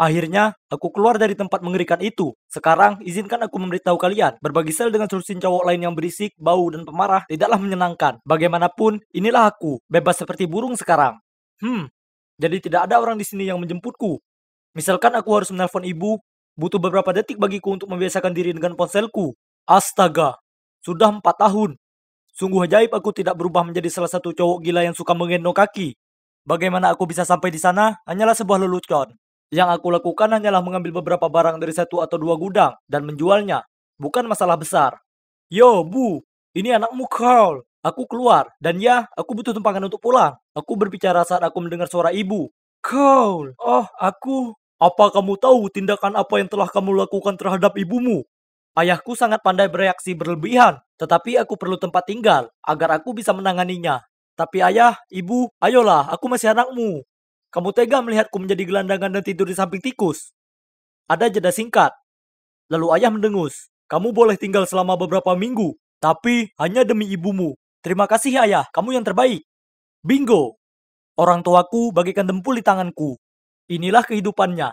Akhirnya, aku keluar dari tempat mengerikan itu. Sekarang, izinkan aku memberitahu kalian, berbagi sel dengan selusin cowok lain yang berisik, bau, dan pemarah tidaklah menyenangkan. Bagaimanapun, inilah aku, bebas seperti burung sekarang. Jadi tidak ada orang di sini yang menjemputku. Misalkan aku harus menelpon ibu, butuh beberapa detik bagiku untuk membiasakan diri dengan ponselku. Astaga, sudah 4 tahun. Sungguh ajaib aku tidak berubah menjadi salah satu cowok gila yang suka menggendong kaki. Bagaimana aku bisa sampai di sana hanyalah sebuah lelucon. Yang aku lakukan hanyalah mengambil beberapa barang dari satu atau dua gudang dan menjualnya. Bukan masalah besar. Yo, Bu, ini anakmu Carl. Aku keluar, dan ya, aku butuh tumpangan untuk pulang. Aku berbicara saat aku mendengar suara ibu. Carl, oh, aku... Apa kamu tahu tindakan apa yang telah kamu lakukan terhadap ibumu? Ayahku sangat pandai bereaksi berlebihan, tetapi aku perlu tempat tinggal agar aku bisa menanganinya. Tapi ayah, ibu, ayolah, aku masih anakmu. Kamu tega melihatku menjadi gelandangan dan tidur di samping tikus? Ada jeda singkat. Lalu ayah mendengus. Kamu boleh tinggal selama beberapa minggu, tapi hanya demi ibumu. Terima kasih ayah, kamu yang terbaik. Bingo! Orang tuaku bagaikan dempul di tanganku. Inilah kehidupannya.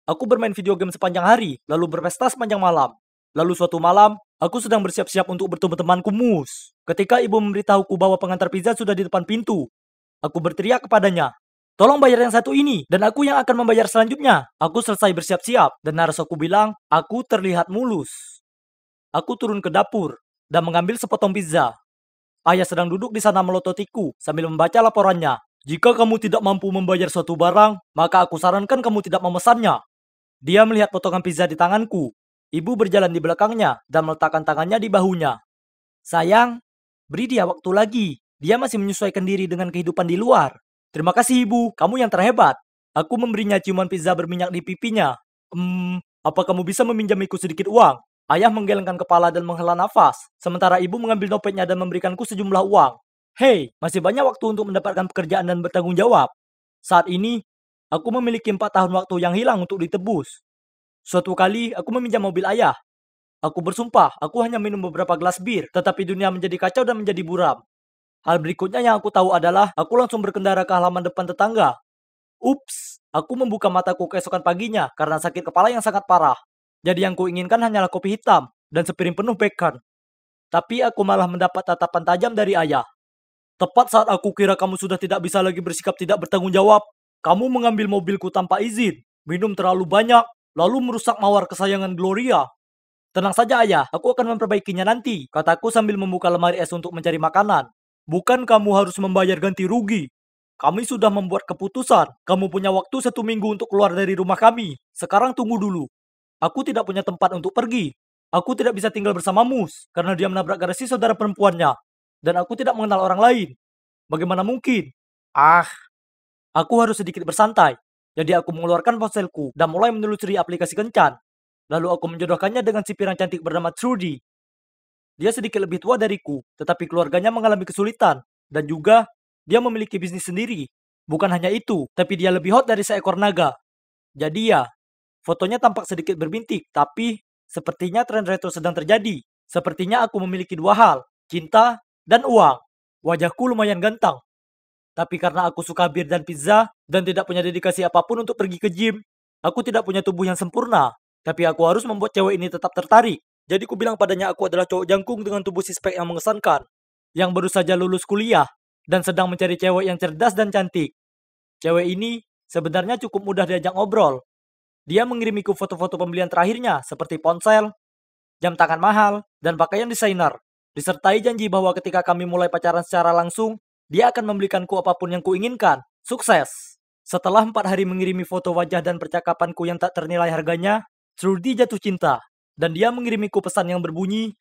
Aku bermain video game sepanjang hari, lalu berpesta sepanjang malam. Lalu suatu malam, aku sedang bersiap-siap untuk bertemu temanku Mus. Ketika ibu memberitahuku bahwa pengantar pizza sudah di depan pintu, aku berteriak kepadanya, tolong bayar yang satu ini, dan aku yang akan membayar selanjutnya. Aku selesai bersiap-siap, dan narasku bilang, aku terlihat mulus. Aku turun ke dapur, dan mengambil sepotong pizza. Ayah sedang duduk di sana melototiku, sambil membaca laporannya. Jika kamu tidak mampu membayar suatu barang, maka aku sarankan kamu tidak memesannya. Dia melihat potongan pizza di tanganku. Ibu berjalan di belakangnya, dan meletakkan tangannya di bahunya. Sayang, beri dia waktu lagi. Dia masih menyesuaikan diri dengan kehidupan di luar. Terima kasih ibu, kamu yang terhebat. Aku memberinya ciuman pizza berminyak di pipinya. Apa kamu bisa meminjamiku sedikit uang? Ayah menggelengkan kepala dan menghela nafas, sementara ibu mengambil dompetnya dan memberikanku sejumlah uang. Hei, masih banyak waktu untuk mendapatkan pekerjaan dan bertanggung jawab. Saat ini, aku memiliki 4 tahun waktu yang hilang untuk ditebus. Suatu kali, aku meminjam mobil ayah. Aku bersumpah, aku hanya minum beberapa gelas bir, tetapi dunia menjadi kacau dan menjadi buram. Hal berikutnya yang aku tahu adalah, aku langsung berkendara ke halaman depan tetangga. Ups, aku membuka mataku keesokan paginya karena sakit kepala yang sangat parah. Jadi yang kuinginkan hanyalah kopi hitam dan sepiring penuh bacon. Tapi aku malah mendapat tatapan tajam dari ayah. Tepat saat aku kira kamu sudah tidak bisa lagi bersikap tidak bertanggung jawab, kamu mengambil mobilku tanpa izin, minum terlalu banyak, lalu merusak mawar kesayangan Gloria. Tenang saja ayah, aku akan memperbaikinya nanti, kataku sambil membuka lemari es untuk mencari makanan. Bukan kamu harus membayar ganti rugi. Kami sudah membuat keputusan. Kamu punya waktu 1 minggu untuk keluar dari rumah kami. Sekarang tunggu dulu. Aku tidak punya tempat untuk pergi. Aku tidak bisa tinggal bersama Mus, karena dia menabrak garasi saudara perempuannya. Dan aku tidak mengenal orang lain. Bagaimana mungkin? Aku harus sedikit bersantai. Jadi aku mengeluarkan ponselku dan mulai menelusuri aplikasi kencan. Lalu aku menjodohkannya dengan si pirang cantik bernama Trudy. Dia sedikit lebih tua dariku, tetapi keluarganya mengalami kesulitan. Dan juga, dia memiliki bisnis sendiri. Bukan hanya itu, tapi dia lebih hot dari seekor naga. Jadi ya, fotonya tampak sedikit berbintik, tapi sepertinya tren retro sedang terjadi. Sepertinya aku memiliki dua hal, cinta dan uang. Wajahku lumayan ganteng. Tapi karena aku suka bir dan pizza, dan tidak punya dedikasi apapun untuk pergi ke gym, aku tidak punya tubuh yang sempurna. Tapi aku harus membuat cewek ini tetap tertarik. Jadi ku bilang padanya aku adalah cowok jangkung dengan tubuh sispek yang mengesankan. Yang baru saja lulus kuliah, dan sedang mencari cewek yang cerdas dan cantik. Cewek ini sebenarnya cukup mudah diajak ngobrol. Dia mengirimiku foto-foto pembelian terakhirnya, seperti ponsel, jam tangan mahal, dan pakaian desainer. Disertai janji bahwa ketika kami mulai pacaran secara langsung, dia akan membelikanku apapun yang kuinginkan. Sukses! Setelah 4 hari mengirimi foto wajah dan percakapanku yang tak ternilai harganya, Trudy jatuh cinta. Dan dia mengirimiku pesan yang berbunyi,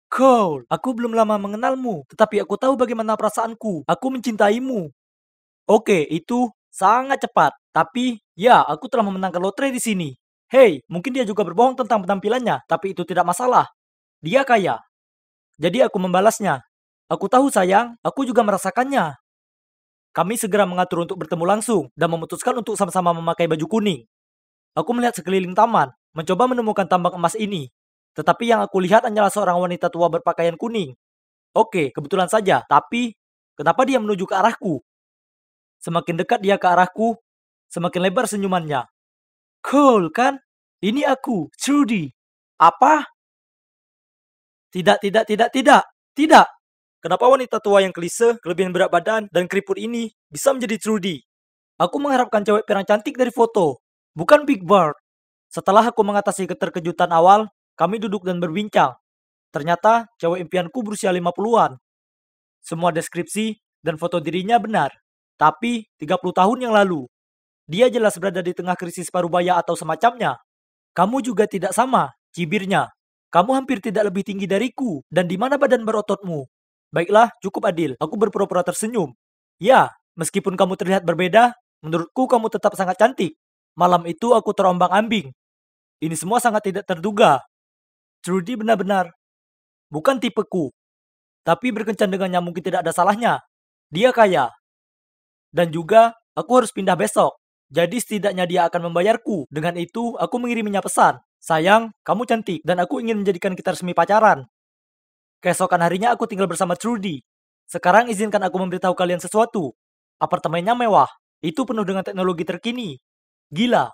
Cole, aku belum lama mengenalmu, tetapi aku tahu bagaimana perasaanku. Aku mencintaimu. Oke, itu sangat cepat. Tapi, ya, aku telah memenangkan lotre di sini. Hei, mungkin dia juga berbohong tentang penampilannya, tapi itu tidak masalah. Dia kaya. Jadi aku membalasnya. Aku tahu sayang, aku juga merasakannya. Kami segera mengatur untuk bertemu langsung dan memutuskan untuk sama-sama memakai baju kuning. Aku melihat sekeliling taman, mencoba menemukan tambang emas ini. Tetapi yang aku lihat hanyalah seorang wanita tua berpakaian kuning. Oke, kebetulan saja, tapi kenapa dia menuju ke arahku? Semakin dekat dia ke arahku, semakin lebar senyumannya. Cole kan? Ini aku, Trudy. Apa? Tidak, tidak, tidak, tidak. Tidak. Kenapa wanita tua yang klise, kelebihan berat badan, dan keriput ini bisa menjadi Trudy? Aku mengharapkan cewek pirang cantik dari foto, bukan Big Bird. Setelah aku mengatasi keterkejutan awal, kami duduk dan berbincang. Ternyata cewek impianku berusia 50-an. Semua deskripsi dan foto dirinya benar. Tapi 30 tahun yang lalu, dia jelas berada di tengah krisis parubaya atau semacamnya. Kamu juga tidak sama, cibirnya. Kamu hampir tidak lebih tinggi dariku, dan di mana badan berototmu? Baiklah, cukup adil. Aku berpura-pura tersenyum. Ya, meskipun kamu terlihat berbeda, menurutku kamu tetap sangat cantik. Malam itu aku terombang-ambing. Ini semua sangat tidak terduga. Trudy benar-benar bukan tipeku. Tapi berkencan dengannya mungkin tidak ada salahnya. Dia kaya. Dan juga, aku harus pindah besok. Jadi setidaknya dia akan membayarku. Dengan itu, aku mengiriminya pesan. Sayang, kamu cantik dan aku ingin menjadikan kita resmi pacaran. Keesokan harinya aku tinggal bersama Trudy. Sekarang izinkan aku memberitahu kalian sesuatu. Apartemennya mewah. Itu penuh dengan teknologi terkini. Gila.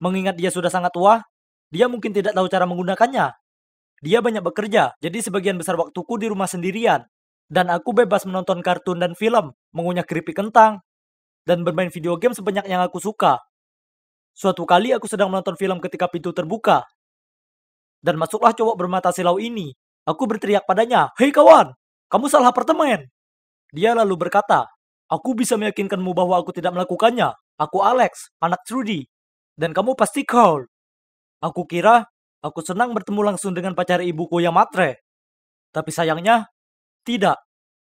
Mengingat dia sudah sangat tua, dia mungkin tidak tahu cara menggunakannya. Dia banyak bekerja, jadi sebagian besar waktuku di rumah sendirian. Dan aku bebas menonton kartun dan film, mengunyah keripik kentang, dan bermain video game sebanyak yang aku suka. Suatu kali aku sedang menonton film ketika pintu terbuka. Dan masuklah cowok bermata silau ini. Aku berteriak padanya, "Hei kawan, kamu salah apartemen." Dia lalu berkata, "Aku bisa meyakinkanmu bahwa aku tidak melakukannya. Aku Alex, anak Trudy. Dan kamu pasti Carl." Aku kira aku senang bertemu langsung dengan pacar ibuku yang matre. Tapi sayangnya, tidak.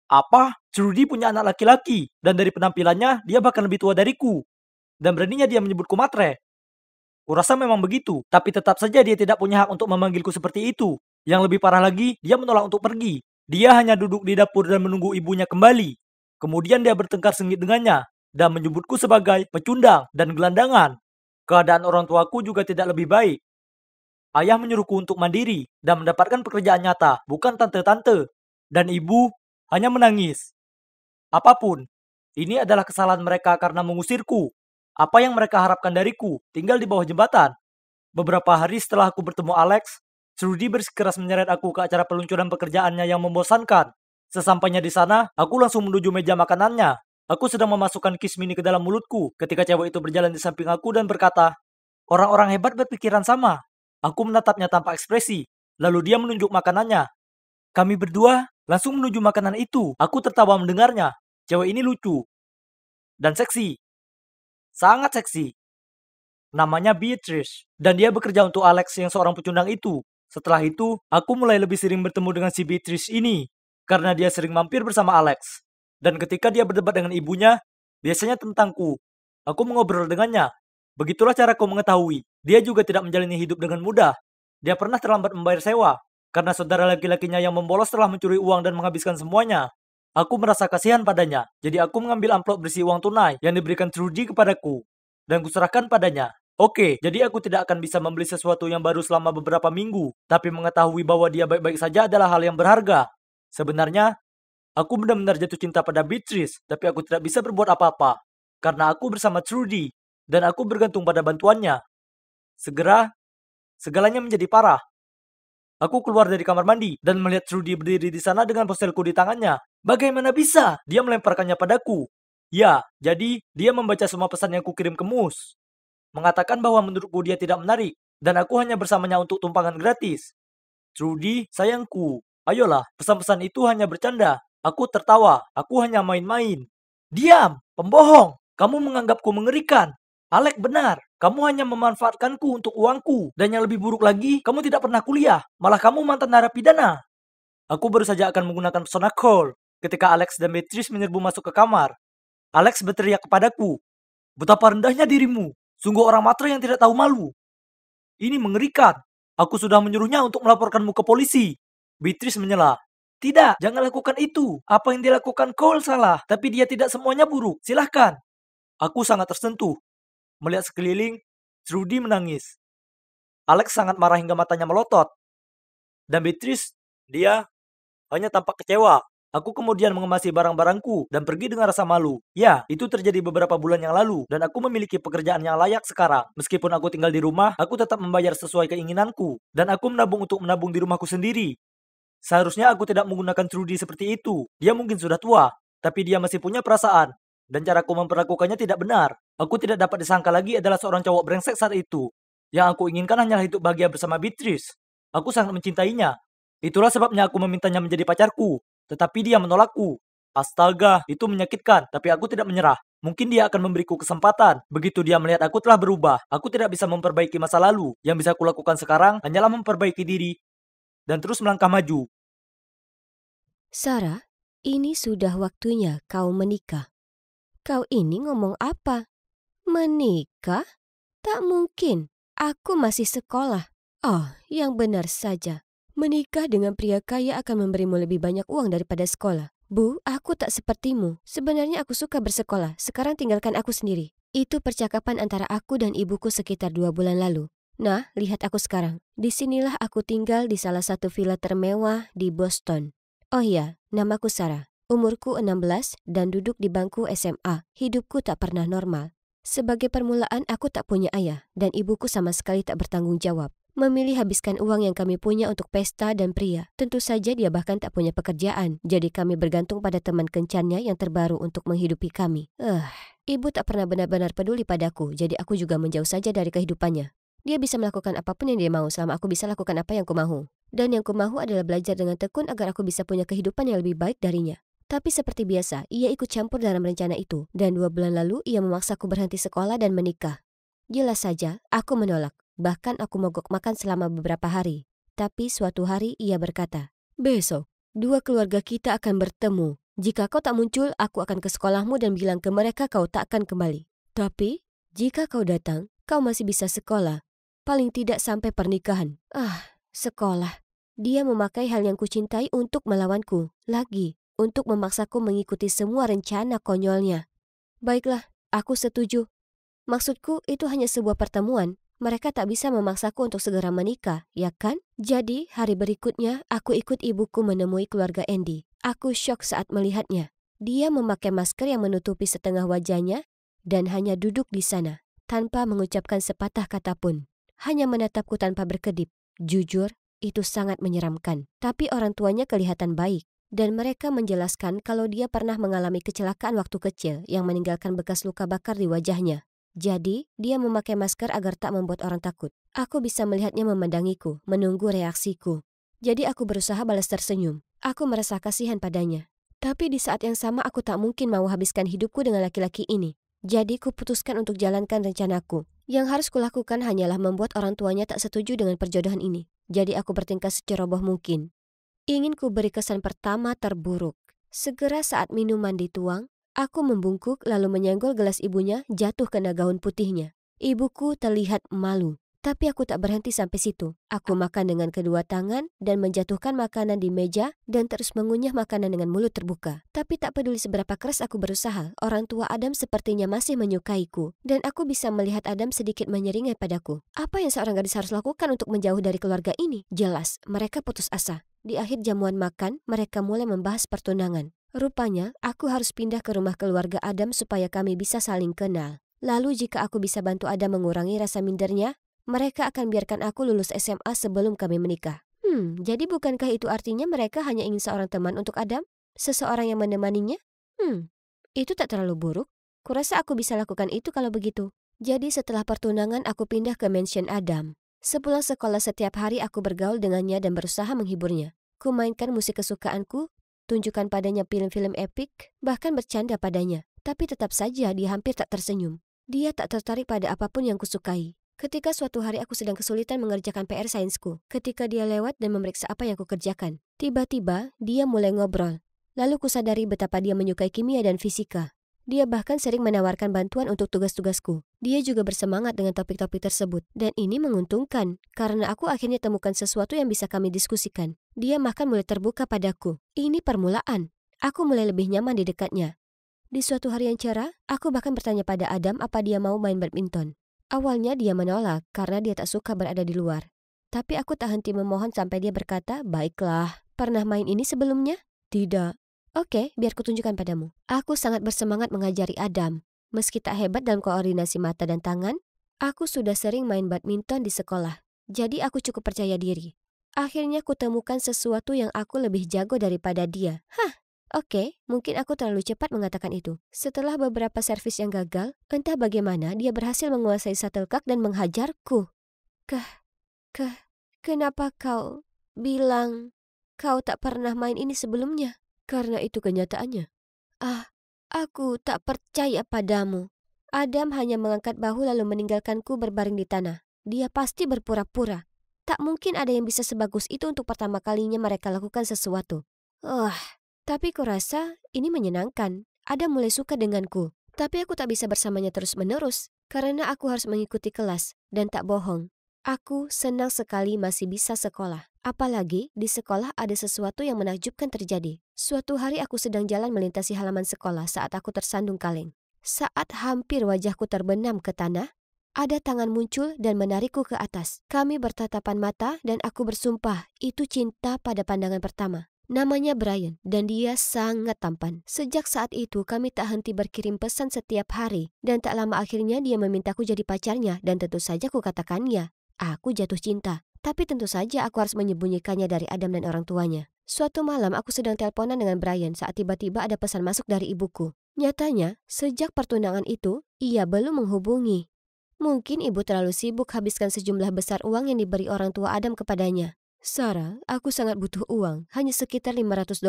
Apa? Trudy punya anak laki-laki. Dan dari penampilannya, dia bahkan lebih tua dariku. Dan beraninya dia menyebutku matre. Kurasa memang begitu, tapi tetap saja dia tidak punya hak untuk memanggilku seperti itu. Yang lebih parah lagi, dia menolak untuk pergi. Dia hanya duduk di dapur dan menunggu ibunya kembali. Kemudian dia bertengkar sengit dengannya, dan menyebutku sebagai pecundang dan gelandangan. Keadaan orang tuaku juga tidak lebih baik. Ayah menyuruhku untuk mandiri dan mendapatkan pekerjaan nyata, bukan tante-tante. Dan ibu hanya menangis. Apapun, ini adalah kesalahan mereka karena mengusirku. Apa yang mereka harapkan dariku? Tinggal di bawah jembatan. Beberapa hari setelah aku bertemu Alex, Trudy bersikeras menyeret aku ke acara peluncuran pekerjaannya yang membosankan. Sesampainya di sana, aku langsung menuju meja makanannya. Aku sedang memasukkan kiss mini ke dalam mulutku ketika cewek itu berjalan di samping aku dan berkata, "Orang-orang hebat berpikiran sama." Aku menatapnya tanpa ekspresi. Lalu dia menunjuk makanannya. Kami berdua langsung menuju makanan itu. Aku tertawa mendengarnya. Cewek ini lucu. Dan seksi. Sangat seksi. Namanya Beatrice. Dan dia bekerja untuk Alex yang seorang pecundang itu. Setelah itu, aku mulai lebih sering bertemu dengan si Beatrice ini. Karena dia sering mampir bersama Alex. Dan ketika dia berdebat dengan ibunya, biasanya tentangku. Aku mengobrol dengannya. Begitulah caraku mengetahui. Dia juga tidak menjalani hidup dengan mudah. Dia pernah terlambat membayar sewa. Karena saudara laki-lakinya yang membolos telah mencuri uang dan menghabiskan semuanya. Aku merasa kasihan padanya. Jadi aku mengambil amplop berisi uang tunai yang diberikan Trudy kepadaku. Dan kuserahkan padanya. Oke, jadi aku tidak akan bisa membeli sesuatu yang baru selama beberapa minggu. Tapi mengetahui bahwa dia baik-baik saja adalah hal yang berharga. Sebenarnya, aku benar-benar jatuh cinta pada Beatrice. Tapi aku tidak bisa berbuat apa-apa. Karena aku bersama Trudy. Dan aku bergantung pada bantuannya. Segera, segalanya menjadi parah. Aku keluar dari kamar mandi dan melihat Trudy berdiri di sana dengan ponselku di tangannya. Bagaimana bisa? Dia melemparkannya padaku. Ya, jadi dia membaca semua pesan yang kukirim ke Mus. Mengatakan bahwa menurutku dia tidak menarik. Dan aku hanya bersamanya untuk tumpangan gratis. Trudy, sayangku. Ayolah, pesan-pesan itu hanya bercanda. Aku tertawa. Aku hanya main-main. Diam, pembohong. Kamu menganggapku mengerikan. Alek benar. Kamu hanya memanfaatkanku untuk uangku. Dan yang lebih buruk lagi, kamu tidak pernah kuliah. Malah kamu mantan narapidana. Aku baru saja akan menggunakan pesona Cole ketika Alex dan Beatrice menyerbu masuk ke kamar. Alex berteriak kepadaku, "Betapa rendahnya dirimu. Sungguh orang matre yang tidak tahu malu. Ini mengerikan. Aku sudah menyuruhnya untuk melaporkanmu ke polisi." Beatrice menyela, "Tidak, jangan lakukan itu. Apa yang dilakukan Cole salah, tapi dia tidak semuanya buruk. Silahkan." Aku sangat tersentuh. Melihat sekeliling, Trudy menangis. Alex sangat marah hingga matanya melotot. Dan Beatrice, dia hanya tampak kecewa. Aku kemudian mengemasi barang-barangku dan pergi dengan rasa malu. Ya, itu terjadi beberapa bulan yang lalu dan aku memiliki pekerjaan yang layak sekarang. Meskipun aku tinggal di rumah, aku tetap membayar sesuai keinginanku dan aku menabung untuk menabung di rumahku sendiri. Seharusnya aku tidak menggunakan Trudy seperti itu. Dia mungkin sudah tua, tapi dia masih punya perasaan. Dan caraku memperlakukannya tidak benar. Aku tidak dapat disangka lagi adalah seorang cowok brengsek saat itu. Yang aku inginkan hanyalah hidup bahagia bersama Beatrice. Aku sangat mencintainya. Itulah sebabnya aku memintanya menjadi pacarku. Tetapi dia menolakku. Astaga, itu menyakitkan, tapi aku tidak menyerah. Mungkin dia akan memberiku kesempatan. Begitu dia melihat aku telah berubah, aku tidak bisa memperbaiki masa lalu. Yang bisa kulakukan sekarang hanyalah memperbaiki diri dan terus melangkah maju. Sarah, ini sudah waktunya kau menikah. Kau ini ngomong apa? Menikah? Tak mungkin. Aku masih sekolah. Oh, yang benar saja. Menikah dengan pria kaya akan memberimu lebih banyak uang daripada sekolah. Bu, aku tak sepertimu. Sebenarnya aku suka bersekolah. Sekarang tinggalkan aku sendiri. Itu percakapan antara aku dan ibuku sekitar 2 bulan lalu. Nah, lihat aku sekarang. Disinilah aku tinggal di salah satu villa termewah di Boston. Oh iya, namaku Sarah. Umurku 16 dan duduk di bangku SMA. Hidupku tak pernah normal. Sebagai permulaan, aku tak punya ayah dan ibuku sama sekali tak bertanggung jawab. Memilih habiskan uang yang kami punya untuk pesta dan pria. Tentu saja dia bahkan tak punya pekerjaan, jadi kami bergantung pada teman kencannya yang terbaru untuk menghidupi kami. Ibu tak pernah benar-benar peduli padaku, jadi aku juga menjauh saja dari kehidupannya. Dia bisa melakukan apapun yang dia mau selama aku bisa lakukan apa yang kumahu. Dan yang kumahu adalah belajar dengan tekun agar aku bisa punya kehidupan yang lebih baik darinya. Tapi seperti biasa, ia ikut campur dalam rencana itu, dan 2 bulan lalu ia memaksaku berhenti sekolah dan menikah. Jelas saja, aku menolak. Bahkan aku mogok makan selama beberapa hari. Tapi suatu hari ia berkata, "Besok, 2 keluarga kita akan bertemu. Jika kau tak muncul, aku akan ke sekolahmu dan bilang ke mereka kau tak akan kembali. Tapi, jika kau datang, kau masih bisa sekolah. Paling tidak sampai pernikahan." Sekolah. Dia memakai hal yang kucintai untuk melawanku. Lagi. Untuk memaksaku mengikuti semua rencana konyolnya. Baiklah, aku setuju. Maksudku itu hanya sebuah pertemuan. Mereka tak bisa memaksaku untuk segera menikah, ya kan? Jadi, hari berikutnya aku ikut ibuku menemui keluarga Andy. Aku syok saat melihatnya. Dia memakai masker yang menutupi setengah wajahnya dan hanya duduk di sana, tanpa mengucapkan sepatah kata pun. Hanya menatapku tanpa berkedip. Jujur, itu sangat menyeramkan. Tapi orang tuanya kelihatan baik. Dan mereka menjelaskan kalau dia pernah mengalami kecelakaan waktu kecil yang meninggalkan bekas luka bakar di wajahnya. Jadi, dia memakai masker agar tak membuat orang takut. Aku bisa melihatnya memandangiku, menunggu reaksiku. Jadi aku berusaha balas tersenyum. Aku merasa kasihan padanya. Tapi di saat yang sama aku tak mungkin mau habiskan hidupku dengan laki-laki ini. Jadi kuputuskan untuk jalankan rencanaku. Yang harus kulakukan hanyalah membuat orang tuanya tak setuju dengan perjodohan ini. Jadi aku bertingkah seceroboh mungkin. Ingin ku beri kesan pertama terburuk. Segera saat minuman dituang, aku membungkuk lalu menyenggol gelas ibunya jatuh kena gaun putihnya. Ibuku terlihat malu. Tapi aku tak berhenti sampai situ. Aku makan dengan kedua tangan dan menjatuhkan makanan di meja dan terus mengunyah makanan dengan mulut terbuka. Tapi tak peduli seberapa keras aku berusaha, orang tua Adam sepertinya masih menyukaiku. Dan aku bisa melihat Adam sedikit menyeringai padaku. Apa yang seorang gadis harus lakukan untuk menjauh dari keluarga ini? Jelas, mereka putus asa. Di akhir jamuan makan, mereka mulai membahas pertunangan. Rupanya, aku harus pindah ke rumah keluarga Adam supaya kami bisa saling kenal. Lalu jika aku bisa bantu Adam mengurangi rasa mindernya, mereka akan biarkan aku lulus SMA sebelum kami menikah. Jadi bukankah itu artinya mereka hanya ingin seorang teman untuk Adam? Seseorang yang menemaninya? Itu tak terlalu buruk. Kurasa aku bisa lakukan itu kalau begitu. Jadi setelah pertunangan aku pindah ke mansion Adam. Sepulang sekolah setiap hari aku bergaul dengannya dan berusaha menghiburnya. Ku mainkan musik kesukaanku, tunjukkan padanya film-film epik, bahkan bercanda padanya. Tapi tetap saja dia hampir tak tersenyum. Dia tak tertarik pada apapun yang kusukai. Ketika suatu hari aku sedang kesulitan mengerjakan PR sainsku, ketika dia lewat dan memeriksa apa yang kukerjakan, tiba-tiba dia mulai ngobrol. Lalu kusadari betapa dia menyukai kimia dan fisika. Dia bahkan sering menawarkan bantuan untuk tugas-tugasku. Dia juga bersemangat dengan topik-topik tersebut. Dan ini menguntungkan, karena aku akhirnya temukan sesuatu yang bisa kami diskusikan. Dia bahkan mulai terbuka padaku. Ini permulaan. Aku mulai lebih nyaman di dekatnya. Di suatu hari yang cerah, aku bahkan bertanya pada Adam apa dia mau main badminton. Awalnya dia menolak karena dia tak suka berada di luar. Tapi aku tak henti memohon sampai dia berkata, "Baiklah, pernah main ini sebelumnya?" "Tidak." Oke, biar kutunjukkan padamu. Aku sangat bersemangat mengajari Adam. Meski tak hebat dalam koordinasi mata dan tangan, aku sudah sering main badminton di sekolah. Jadi aku cukup percaya diri. Akhirnya kutemukan sesuatu yang aku lebih jago daripada dia. Oke, mungkin aku terlalu cepat mengatakan itu. Setelah beberapa servis yang gagal, entah bagaimana dia berhasil menguasai shuttlecock dan menghajarku. Kenapa kau bilang kau tak pernah main ini sebelumnya? Karena itu kenyataannya. Aku tak percaya padamu. Adam hanya mengangkat bahu lalu meninggalkanku berbaring di tanah. Dia pasti berpura-pura. Tak mungkin ada yang bisa sebagus itu untuk pertama kalinya mereka lakukan sesuatu. Tapi kurasa ini menyenangkan. Adam mulai suka denganku. Tapi aku tak bisa bersamanya terus-menerus karena aku harus mengikuti kelas. Dan tak bohong, aku senang sekali masih bisa sekolah. Apalagi di sekolah ada sesuatu yang menakjubkan terjadi. Suatu hari aku sedang jalan melintasi halaman sekolah saat aku tersandung kaleng. Saat hampir wajahku terbenam ke tanah, ada tangan muncul dan menarikku ke atas. Kami bertatapan mata dan aku bersumpah itu cinta pada pandangan pertama. Namanya Brian dan dia sangat tampan. Sejak saat itu kami tak henti berkirim pesan setiap hari dan tak lama akhirnya dia memintaku jadi pacarnya dan tentu saja ku katakan ya. Aku jatuh cinta. Tapi tentu saja aku harus menyembunyikannya dari Adam dan orang tuanya. Suatu malam aku sedang teleponan dengan Brian saat tiba-tiba ada pesan masuk dari ibuku. Nyatanya, sejak pertunangan itu, ia belum menghubungi. Mungkin ibu terlalu sibuk habiskan sejumlah besar uang yang diberi orang tua Adam kepadanya. Sarah, aku sangat butuh uang, hanya sekitar $500.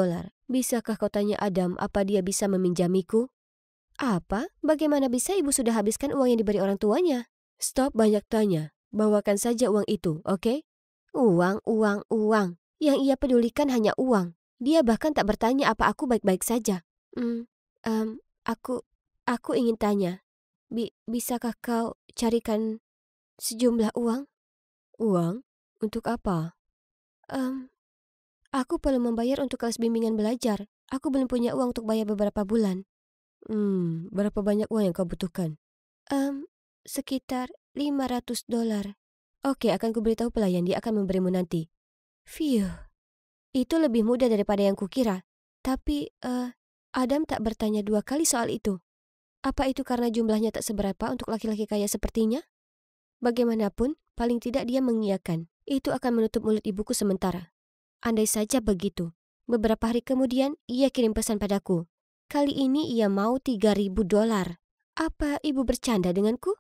Bisakah kau tanya Adam apa dia bisa meminjamiku? Apa? Bagaimana bisa ibu sudah habiskan uang yang diberi orang tuanya? Stop banyak tanya. Bawakan saja uang itu, oke? Uang. Yang ia pedulikan hanya uang. Dia bahkan tak bertanya apa aku baik-baik saja. Aku ingin tanya. Bisakah kau carikan sejumlah uang? Uang? Untuk apa? Aku perlu membayar untuk kelas bimbingan belajar. Aku belum punya uang untuk bayar beberapa bulan. Berapa banyak uang yang kau butuhkan? Sekitar $500. Oke, akan kuberitahu pelayan, dia akan memberimu nanti. Phew, itu lebih mudah daripada yang kukira. Tapi, Adam tak bertanya 2 kali soal itu. Apa itu karena jumlahnya tak seberapa untuk laki-laki kaya sepertinya? Bagaimanapun, paling tidak dia mengiyakan. Itu akan menutup mulut ibuku sementara. Andai saja begitu. Beberapa hari kemudian, ia kirim pesan padaku. Kali ini ia mau $3.000. Apa ibu bercanda denganku?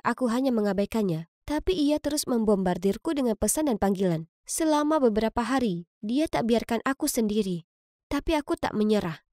Aku hanya mengabaikannya. Tapi ia terus membombardirku dengan pesan dan panggilan. Selama beberapa hari, dia tak biarkan aku sendiri. Tapi aku tak menyerah.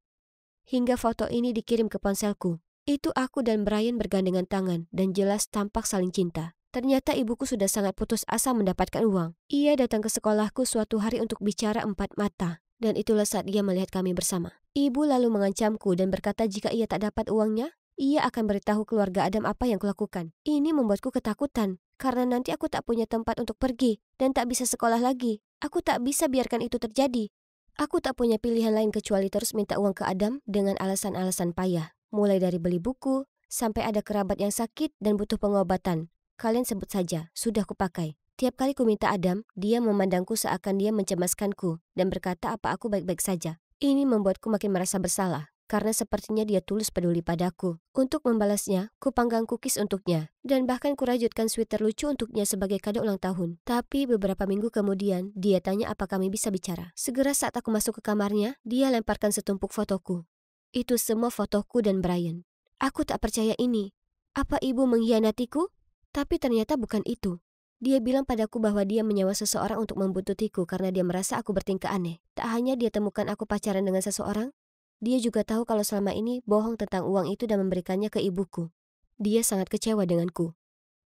Hingga foto ini dikirim ke ponselku. Itu aku dan Brian bergandengan tangan dan jelas tampak saling cinta. Ternyata ibuku sudah sangat putus asa mendapatkan uang. Ia datang ke sekolahku suatu hari untuk bicara 4 mata. Dan itulah saat ia melihat kami bersama. Ibu lalu mengancamku dan berkata jika ia tak dapat uangnya, ia akan beritahu keluarga Adam apa yang kulakukan. Ini membuatku ketakutan, karena nanti aku tak punya tempat untuk pergi dan tak bisa sekolah lagi. Aku tak bisa biarkan itu terjadi. Aku tak punya pilihan lain kecuali terus minta uang ke Adam dengan alasan-alasan payah. Mulai dari beli buku, sampai ada kerabat yang sakit dan butuh pengobatan. Kalian sebut saja, sudah kupakai. Tiap kali ku minta Adam, dia memandangku seakan dia mencemaskanku dan berkata apa aku baik-baik saja. Ini membuatku makin merasa bersalah, karena sepertinya dia tulus peduli padaku. Untuk membalasnya, ku panggang cookies untuknya, dan bahkan ku rajutkan sweater lucu untuknya sebagai kado ulang tahun. Tapi beberapa minggu kemudian, dia tanya apa kami bisa bicara. Segera saat aku masuk ke kamarnya, dia lemparkan setumpuk fotoku. Itu semua fotoku dan Brian. Aku tak percaya ini. Apa ibu mengkhianatiku? Tapi ternyata bukan itu. Dia bilang padaku bahwa dia menyewa seseorang untuk membuntutiku karena dia merasa aku bertingkah aneh. Tak hanya dia temukan aku pacaran dengan seseorang, dia juga tahu kalau selama ini bohong tentang uang itu dan memberikannya ke ibuku. Dia sangat kecewa denganku.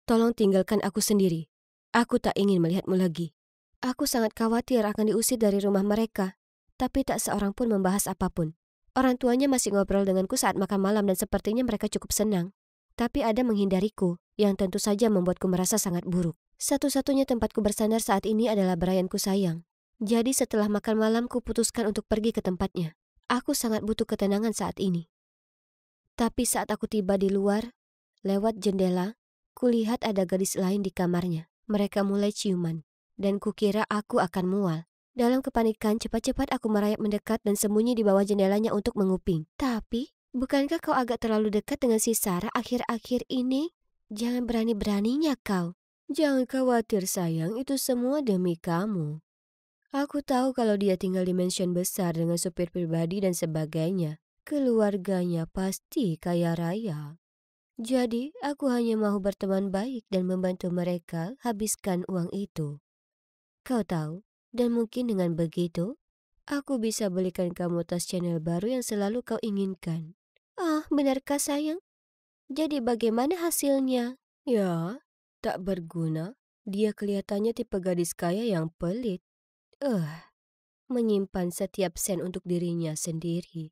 Tolong tinggalkan aku sendiri. Aku tak ingin melihatmu lagi. Aku sangat khawatir akan diusir dari rumah mereka, tapi tak seorang pun membahas apapun. Orang tuanya masih ngobrol denganku saat makan malam dan sepertinya mereka cukup senang. Tapi ada menghindariku, yang tentu saja membuatku merasa sangat buruk. Satu-satunya tempatku bersandar saat ini adalah Brianku sayang. Jadi setelah makan malam ku putuskan untuk pergi ke tempatnya. Aku sangat butuh ketenangan saat ini. Tapi saat aku tiba di luar, lewat jendela, kulihat ada gadis lain di kamarnya. Mereka mulai ciuman, dan kukira aku akan mual. Dalam kepanikan, cepat-cepat aku merayap mendekat dan sembunyi di bawah jendelanya untuk menguping. Tapi, bukankah kau agak terlalu dekat dengan si Sarah akhir-akhir ini? Jangan berani-beraninya kau. Jangan khawatir sayang, itu semua demi kamu. Aku tahu kalau dia tinggal di mansion besar dengan supir pribadi dan sebagainya. Keluarganya pasti kaya raya. Jadi, aku hanya mau berteman baik dan membantu mereka habiskan uang itu. Kau tahu, dan mungkin dengan begitu, aku bisa belikan kamu tas Chanel baru yang selalu kau inginkan. Ah, benarkah sayang? Jadi bagaimana hasilnya? Ya, tak berguna. Dia kelihatannya tipe gadis kaya yang pelit. Menyimpan setiap sen untuk dirinya sendiri.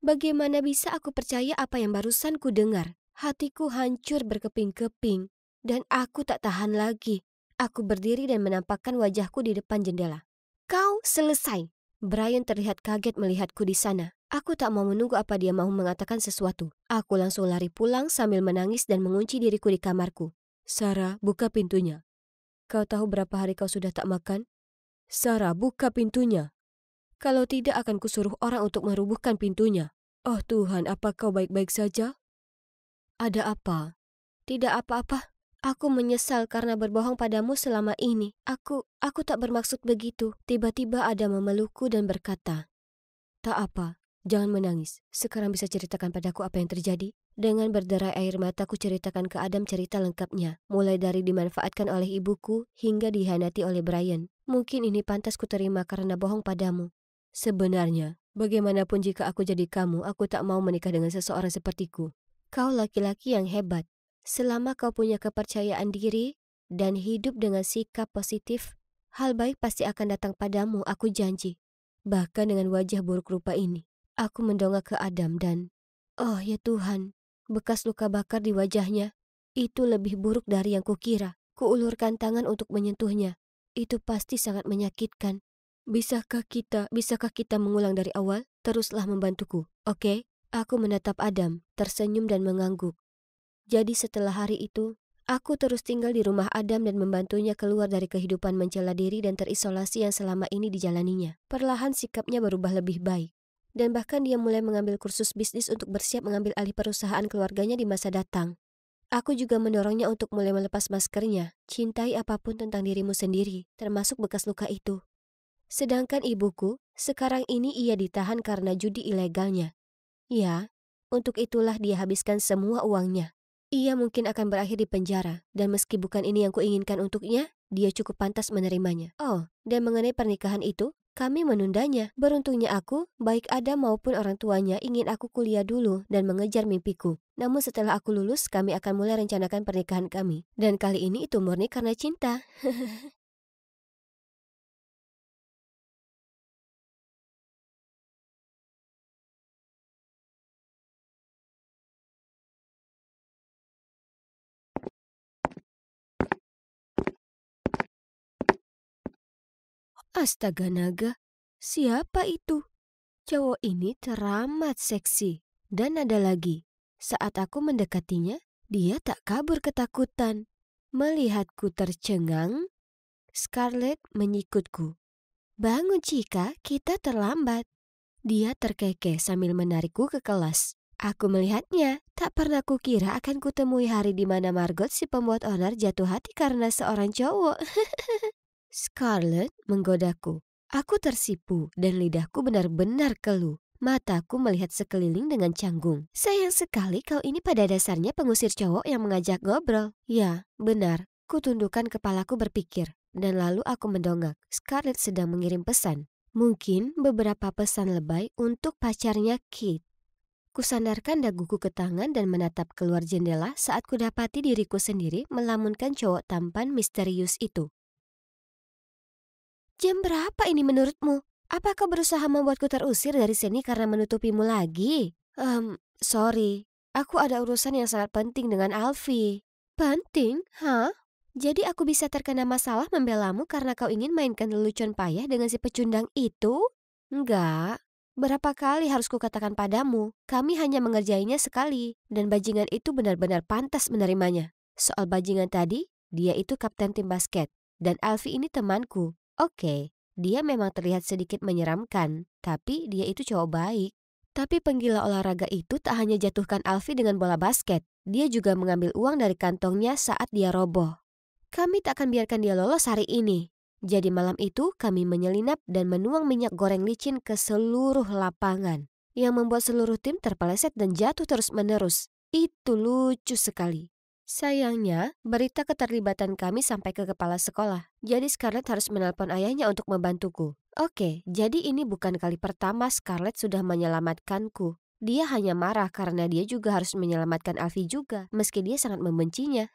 Bagaimana bisa aku percaya apa yang barusan ku dengar? Hatiku hancur berkeping-keping, dan aku tak tahan lagi. Aku berdiri dan menampakkan wajahku di depan jendela. Kau selesai. Brian terlihat kaget melihatku di sana. Aku tak mau menunggu apa dia mau mengatakan sesuatu. Aku langsung lari pulang sambil menangis dan mengunci diriku di kamarku. Sarah, buka pintunya. Kau tahu berapa hari kau sudah tak makan? Sarah, buka pintunya. Kalau tidak akan kusuruh orang untuk merubuhkan pintunya. Oh Tuhan, apa kau baik-baik saja? Ada apa? Tidak apa-apa. Aku menyesal karena berbohong padamu selama ini. Aku tak bermaksud begitu. Tiba-tiba ada memelukku dan berkata, tak apa, jangan menangis. Sekarang bisa ceritakan padaku apa yang terjadi? Dengan berderai air mata ku ceritakan ke Adam cerita lengkapnya. Mulai dari dimanfaatkan oleh ibuku hingga dihianati oleh Brian. Mungkin ini pantas ku terima karena bohong padamu. Sebenarnya, bagaimanapun jika aku jadi kamu, aku tak mau menikah dengan seseorang sepertiku. Kau laki-laki yang hebat. Selama kau punya kepercayaan diri dan hidup dengan sikap positif, hal baik pasti akan datang padamu, aku janji. Bahkan dengan wajah buruk rupa ini, aku mendongak ke Adam dan, oh ya Tuhan, bekas luka bakar di wajahnya. Itu lebih buruk dari yang kukira. Kuulurkan tangan untuk menyentuhnya. Itu pasti sangat menyakitkan. Bisakah kita mengulang dari awal? Teruslah membantuku, oke? Aku menatap Adam, tersenyum dan mengangguk. Jadi setelah hari itu, aku terus tinggal di rumah Adam dan membantunya keluar dari kehidupan mencela diri dan terisolasi yang selama ini dijalaninya. Perlahan sikapnya berubah lebih baik. Dan bahkan dia mulai mengambil kursus bisnis untuk bersiap mengambil alih perusahaan keluarganya di masa datang. Aku juga mendorongnya untuk mulai melepas maskernya. Cintai apapun tentang dirimu sendiri, termasuk bekas luka itu. Sedangkan ibuku, sekarang ini ia ditahan karena judi ilegalnya. Ya, untuk itulah dia habiskan semua uangnya. Ia mungkin akan berakhir di penjara, dan meski bukan ini yang kuinginkan untuknya, dia cukup pantas menerimanya. Oh, dan mengenai pernikahan itu, kami menundanya. Beruntungnya aku, baik Adam maupun orang tuanya ingin aku kuliah dulu dan mengejar mimpiku. Namun setelah aku lulus, kami akan mulai rencanakan pernikahan kami. Dan kali ini itu murni karena cinta. Astaga naga, siapa itu? Cowok ini teramat seksi. Dan ada lagi, saat aku mendekatinya, dia tak kabur ketakutan. Melihatku tercengang, Scarlett menyikutku. Bangun Cika, kita terlambat. Dia terkekeh sambil menarikku ke kelas. Aku melihatnya, tak pernah kukira akan kutemui hari di mana Margot si pembuat onar jatuh hati karena seorang cowok. Scarlett menggodaku. Aku tersipu dan lidahku benar-benar keluh. Mataku melihat sekeliling dengan canggung. Sayang sekali kau ini pada dasarnya pengusir cowok yang mengajak ngobrol. Ya, benar. Kutundukkan kepalaku berpikir. Dan lalu aku mendongak. Scarlett sedang mengirim pesan. Mungkin beberapa pesan lebay untuk pacarnya Kate. Kusandarkan daguku ke tangan dan menatap keluar jendela saat kudapati diriku sendiri melamunkan cowok tampan misterius itu. Jam berapa ini menurutmu? Apa kau berusaha membuatku terusir dari sini karena menutupimu lagi? Sorry. Aku ada urusan yang sangat penting dengan Alfie. Penting? Hah? Jadi aku bisa terkena masalah membelamu karena kau ingin mainkan lelucon payah dengan si pecundang itu? Enggak. Berapa kali harus kukatakan padamu, kami hanya mengerjainya sekali, dan bajingan itu benar-benar pantas menerimanya. Soal bajingan tadi, dia itu kapten tim basket, dan Alfie ini temanku. Oke, Dia memang terlihat sedikit menyeramkan, tapi dia itu cowok baik. Tapi penggila olahraga itu tak hanya jatuhkan Alfie dengan bola basket, dia juga mengambil uang dari kantongnya saat dia roboh. Kami tak akan biarkan dia lolos hari ini. Jadi malam itu kami menyelinap dan menuang minyak goreng licin ke seluruh lapangan, yang membuat seluruh tim terpeleset dan jatuh terus-menerus. Itu lucu sekali. Sayangnya, berita keterlibatan kami sampai ke kepala sekolah. Jadi Scarlett harus menelpon ayahnya untuk membantuku. Oke, jadi ini bukan kali pertama Scarlett sudah menyelamatkanku. Dia hanya marah karena dia juga harus menyelamatkan Alfie juga, meski dia sangat membencinya.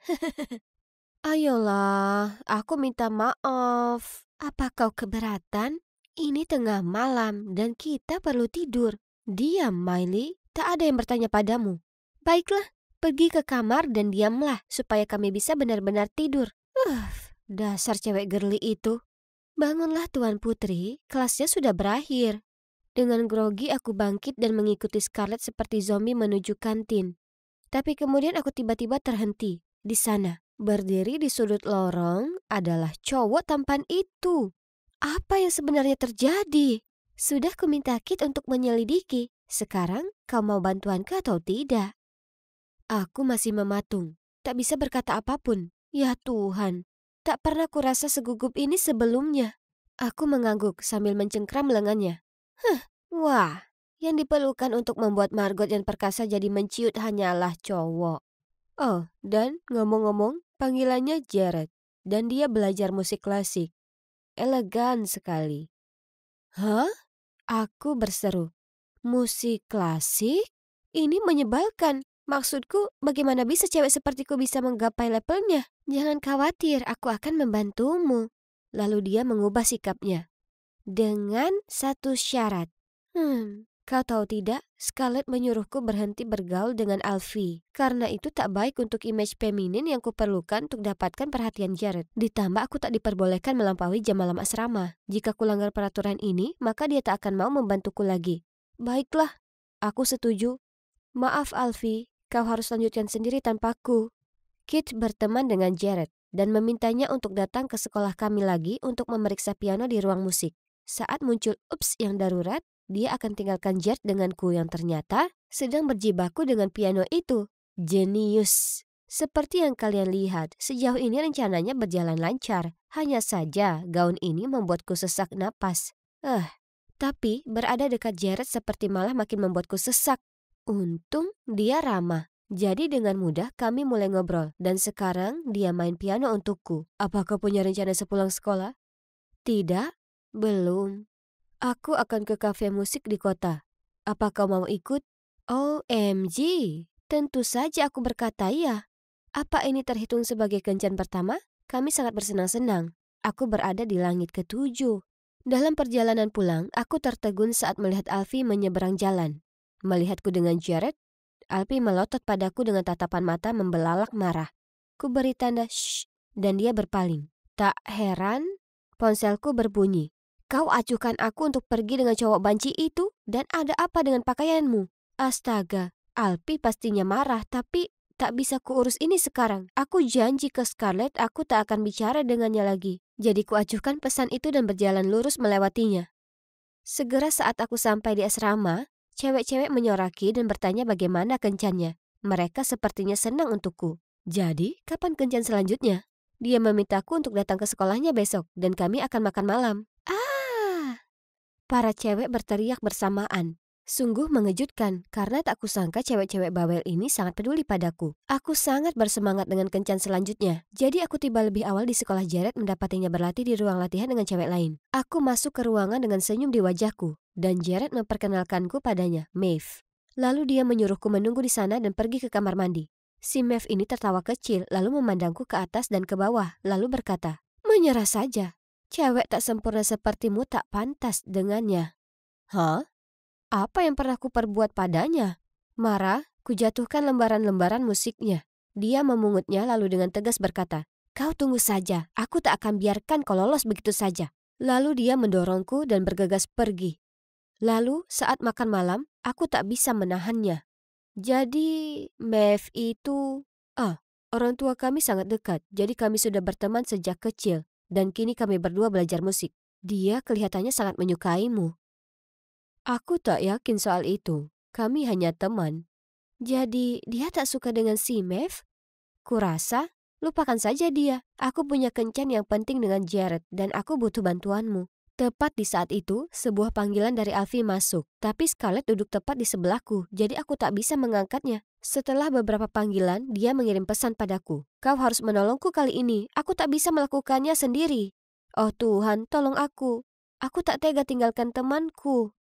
Ayolah, aku minta maaf. Apa kau keberatan? Ini tengah malam dan kita perlu tidur. Diam, Miley. Tak ada yang bertanya padamu. Baiklah, pergi ke kamar dan diamlah supaya kami bisa benar-benar tidur. Dasar cewek girly itu. Bangunlah Tuan Putri, kelasnya sudah berakhir. Dengan grogi aku bangkit dan mengikuti Scarlett seperti zombie menuju kantin. Tapi kemudian aku tiba-tiba terhenti. Di sana, berdiri di sudut lorong adalah cowok tampan itu. Apa yang sebenarnya terjadi? Sudah kuminta Kit untuk menyelidiki. Sekarang kau mau bantuanku atau tidak? Aku masih mematung, tak bisa berkata apapun. Ya Tuhan, tak pernah kurasa segugup ini sebelumnya. Aku mengangguk sambil mencengkram lengannya. Wah, yang diperlukan untuk membuat Margot yang perkasa jadi menciut hanyalah cowok. Oh, dan ngomong-ngomong, panggilannya Jared. Dan dia belajar musik klasik. Elegan sekali. Hah? Aku berseru. Musik klasik? Ini menyebalkan. Maksudku, bagaimana bisa cewek sepertiku bisa menggapai levelnya? Jangan khawatir, aku akan membantumu. Lalu dia mengubah sikapnya. Dengan satu syarat. Kau tahu tidak, Scarlett menyuruhku berhenti bergaul dengan Alfie. Karena itu tak baik untuk image feminin yang kuperlukan untuk dapatkan perhatian Jared. Ditambah aku tak diperbolehkan melampaui jam malam asrama. Jika kulanggar peraturan ini, maka dia tak akan mau membantuku lagi. Baiklah, aku setuju. Maaf Alfie, kau harus lanjutkan sendiri tanpaku. Kit berteman dengan Jared dan memintanya untuk datang ke sekolah kami lagi untuk memeriksa piano di ruang musik. Saat muncul ups yang darurat, dia akan tinggalkan Jared denganku yang ternyata sedang berjibaku dengan piano itu. Jenius. Seperti yang kalian lihat, sejauh ini rencananya berjalan lancar. Hanya saja gaun ini membuatku sesak napas. Tapi berada dekat Jared seperti malah makin membuatku sesak. Untung dia ramah. Jadi dengan mudah kami mulai ngobrol. Dan sekarang dia main piano untukku. Apakah punya rencana sepulang sekolah? Tidak, belum. Aku akan ke kafe musik di kota. Apa kau mau ikut? OMG, tentu saja aku berkata iya. Apa ini terhitung sebagai kencan pertama? Kami sangat bersenang-senang. Aku berada di langit ketujuh. Dalam perjalanan pulang, aku tertegun saat melihat Alfie menyeberang jalan. Melihatku dengan Jared, Alfie melotot padaku dengan tatapan mata membelalak marah. Ku beri tanda shh dan dia berpaling. Tak heran, ponselku berbunyi. Kau acuhkan aku untuk pergi dengan cowok banci itu dan ada apa dengan pakaianmu? Astaga, Alfie pastinya marah tapi tak bisa kuurus ini sekarang. Aku janji ke Scarlett aku tak akan bicara dengannya lagi. Jadi ku acuhkan pesan itu dan berjalan lurus melewatinya. Segera saat aku sampai di asrama, cewek-cewek menyoraki dan bertanya bagaimana kencannya. Mereka sepertinya senang untukku. Jadi, kapan kencan selanjutnya? Dia memintaku untuk datang ke sekolahnya besok dan kami akan makan malam. Para cewek berteriak bersamaan. Sungguh mengejutkan karena tak kusangka cewek-cewek bawel ini sangat peduli padaku. Aku sangat bersemangat dengan kencan selanjutnya. Jadi aku tiba lebih awal di sekolah Jared mendapatinya berlatih di ruang latihan dengan cewek lain. Aku masuk ke ruangan dengan senyum di wajahku dan Jared memperkenalkanku padanya, Maeve. Lalu dia menyuruhku menunggu di sana dan pergi ke kamar mandi. Si Maeve ini tertawa kecil lalu memandangku ke atas dan ke bawah lalu berkata, "Menyerah saja. Cewek tak sempurna sepertimu tak pantas dengannya." Hah? Apa yang pernah kuperbuat padanya? Marah, kujatuhkan lembaran-lembaran musiknya. Dia memungutnya lalu dengan tegas berkata, "Kau tunggu saja, aku tak akan biarkan kau lolos begitu saja." Lalu dia mendorongku dan bergegas pergi. Lalu saat makan malam, aku tak bisa menahannya. Jadi, Maeve itu... orang tua kami sangat dekat, jadi kami sudah berteman sejak kecil. Dan kini kami berdua belajar musik. Dia kelihatannya sangat menyukaimu. Aku tak yakin soal itu. Kami hanya teman. Jadi dia tak suka dengan si Maeve? Kurasa, lupakan saja dia. Aku punya kencan yang penting dengan Jared dan aku butuh bantuanmu. Tepat di saat itu, sebuah panggilan dari Alfie masuk. Tapi Scarlett duduk tepat di sebelahku, jadi aku tak bisa mengangkatnya. Setelah beberapa panggilan, dia mengirim pesan padaku. Kau harus menolongku kali ini. Aku tak bisa melakukannya sendiri. Oh Tuhan, tolong aku. Aku tak tega tinggalkan temanku.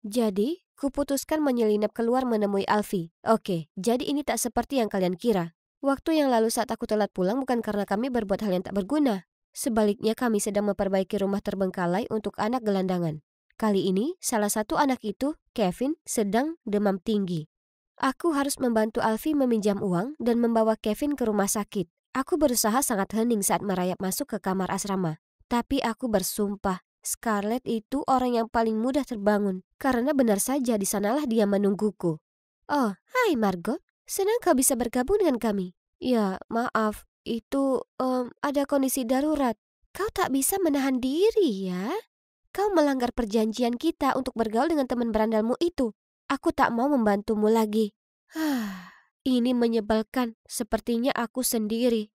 Jadi, kuputuskan menyelinap keluar menemui Alfie. Oke, jadi ini tak seperti yang kalian kira. Waktu yang lalu saat aku telat pulang bukan karena kami berbuat hal yang tak berguna. Sebaliknya kami sedang memperbaiki rumah terbengkalai untuk anak gelandangan. Kali ini, salah satu anak itu, Kevin, sedang demam tinggi. Aku harus membantu Alfie meminjam uang dan membawa Kevin ke rumah sakit. Aku berusaha sangat hening saat merayap masuk ke kamar asrama. Tapi aku bersumpah, Scarlett itu orang yang paling mudah terbangun. Karena benar saja di sanalah dia menungguku. Oh, hai Margot. Senang kau bisa bergabung dengan kami. Ya, maaf. Itu ada kondisi darurat. Kau tak bisa menahan diri ya? Kau melanggar perjanjian kita untuk bergaul dengan teman berandalmu itu. Aku tak mau membantumu lagi. Ini menyebalkan. Sepertinya aku sendiri.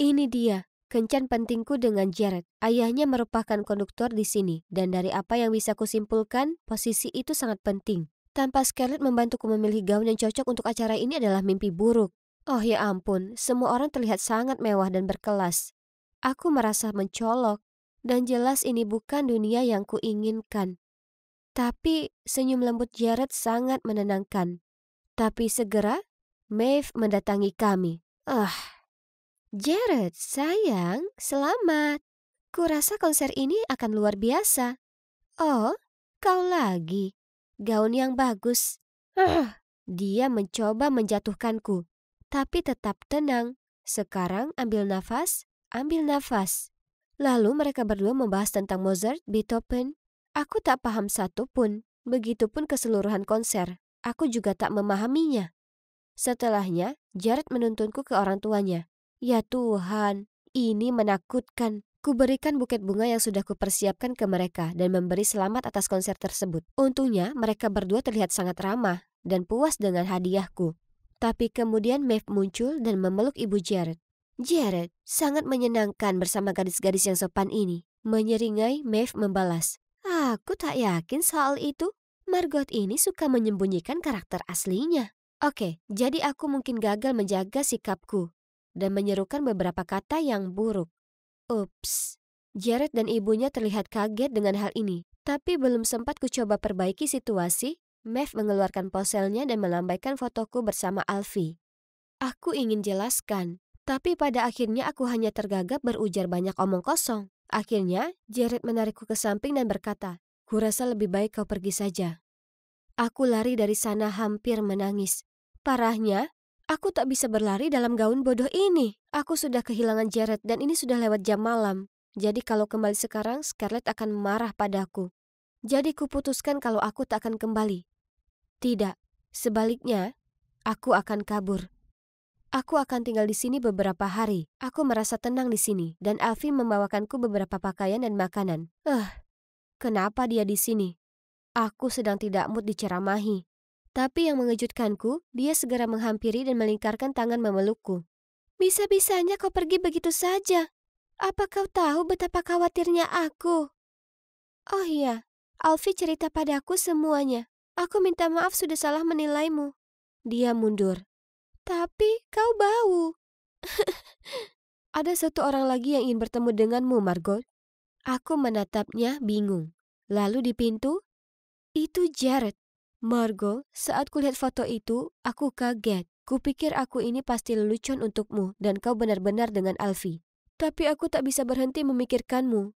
Ini dia. Kencan pentingku dengan Jared. Ayahnya merupakan konduktor di sini, dan dari apa yang bisa kusimpulkan, posisi itu sangat penting. Tanpa Scarlett membantuku memilih gaun yang cocok untuk acara ini adalah mimpi buruk. Oh ya ampun, semua orang terlihat sangat mewah dan berkelas. Aku merasa mencolok, dan jelas ini bukan dunia yang kuinginkan. Tapi senyum lembut Jared sangat menenangkan. Tapi segera, Maeve mendatangi kami. Jared, sayang, selamat. Kurasa konser ini akan luar biasa. Oh, kau lagi. Gaun yang bagus. Dia mencoba menjatuhkanku, tapi tetap tenang. Sekarang ambil nafas, ambil nafas. Lalu mereka berdua membahas tentang Mozart, Beethoven. Aku tak paham satu pun. Begitupun keseluruhan konser. Aku juga tak memahaminya. Setelahnya, Jared menuntunku ke orang tuanya. Ya Tuhan, ini menakutkan. Kuberikan buket bunga yang sudah kupersiapkan ke mereka dan memberi selamat atas konser tersebut. Untungnya mereka berdua terlihat sangat ramah dan puas dengan hadiahku. Tapi kemudian Maeve muncul dan memeluk ibu Jared. Jared, sangat menyenangkan bersama gadis-gadis yang sopan ini. Menyeringai, Maeve membalas. Aku tak yakin soal itu. Margot ini suka menyembunyikan karakter aslinya. Oke, jadi aku mungkin gagal menjaga sikapku dan menyerukan beberapa kata yang buruk. Ups. Jared dan ibunya terlihat kaget dengan hal ini. Tapi belum sempat kucoba perbaiki situasi, Maeve mengeluarkan ponselnya dan melambaikan fotoku bersama Alfie. Aku ingin jelaskan, tapi pada akhirnya aku hanya tergagap berujar banyak omong kosong. Akhirnya, Jared menarikku ke samping dan berkata, "Kurasa lebih baik kau pergi saja." Aku lari dari sana hampir menangis. Parahnya, aku tak bisa berlari dalam gaun bodoh ini. Aku sudah kehilangan Jared dan ini sudah lewat jam malam. Jadi kalau kembali sekarang, Scarlett akan marah padaku. Jadi kuputuskan kalau aku tak akan kembali. Tidak, sebaliknya, aku akan kabur. Aku akan tinggal di sini beberapa hari. Aku merasa tenang di sini dan Alfie membawakanku beberapa pakaian dan makanan. Kenapa dia di sini? Aku sedang tidak mood diceramahi. Tapi yang mengejutkanku, dia segera menghampiri dan melingkarkan tangan memelukku. Bisa-bisanya kau pergi begitu saja. Apa kau tahu betapa khawatirnya aku? Oh iya, Alfie cerita padaku semuanya. Aku minta maaf sudah salah menilaimu. Dia mundur. Tapi kau bau. Ada satu orang lagi yang ingin bertemu denganmu, Margot. Aku menatapnya bingung. Lalu di pintu, itu Jared. Margot, saat kulihat foto itu, aku kaget. Kupikir aku ini pasti lelucon untukmu dan kau benar-benar dengan Alfie. Tapi aku tak bisa berhenti memikirkanmu.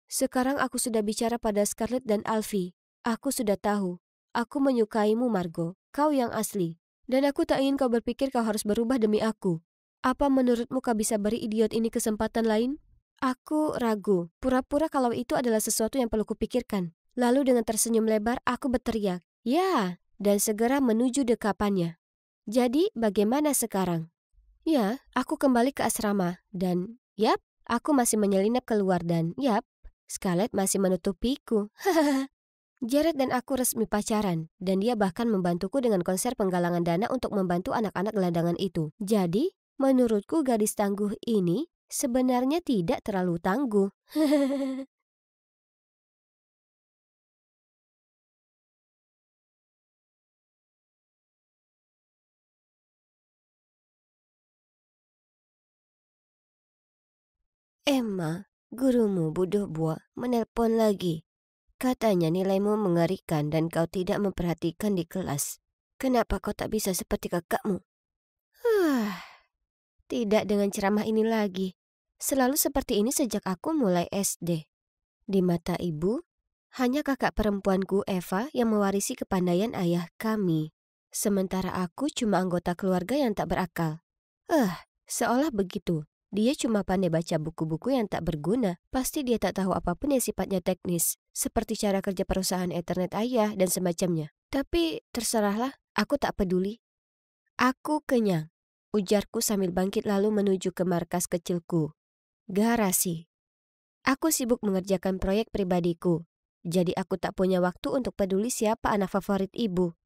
Sekarang aku sudah bicara pada Scarlett dan Alfie. Aku sudah tahu. Aku menyukaimu, Margot. Kau yang asli. Dan aku tak ingin kau berpikir kau harus berubah demi aku. Apa menurutmu kau bisa beri idiot ini kesempatan lain? Aku ragu. Pura-pura kalau itu adalah sesuatu yang perlu kupikirkan. Lalu dengan tersenyum lebar, aku berteriak. Ya, dan segera menuju dekapannya. Jadi, bagaimana sekarang? Ya, aku kembali ke asrama dan, yap, aku masih menyelinap keluar dan, yap, Scarlett masih menutupiku. Jared dan aku resmi pacaran, dan dia bahkan membantuku dengan konser penggalangan dana untuk membantu anak-anak gelandangan itu. Jadi, menurutku gadis tangguh ini sebenarnya tidak terlalu tangguh. Emma, gurumu bodoh buah, menelpon lagi. Katanya nilaimu mengerikan dan kau tidak memperhatikan di kelas. Kenapa kau tak bisa seperti kakakmu? Tidak dengan ceramah ini lagi. Selalu seperti ini sejak aku mulai SD. Di mata ibu, hanya kakak perempuanku Eva yang mewarisi kepandaian ayah kami. Sementara aku cuma anggota keluarga yang tak berakal. Seolah begitu. Dia cuma pandai baca buku-buku yang tak berguna. Pasti dia tak tahu apapun yang sifatnya teknis, seperti cara kerja perusahaan Ethernet ayah dan semacamnya. Tapi terserahlah, aku tak peduli. Aku kenyang, ujarku sambil bangkit lalu menuju ke markas kecilku. Garasi. Aku sibuk mengerjakan proyek pribadiku, jadi aku tak punya waktu untuk peduli siapa anak favorit ibu.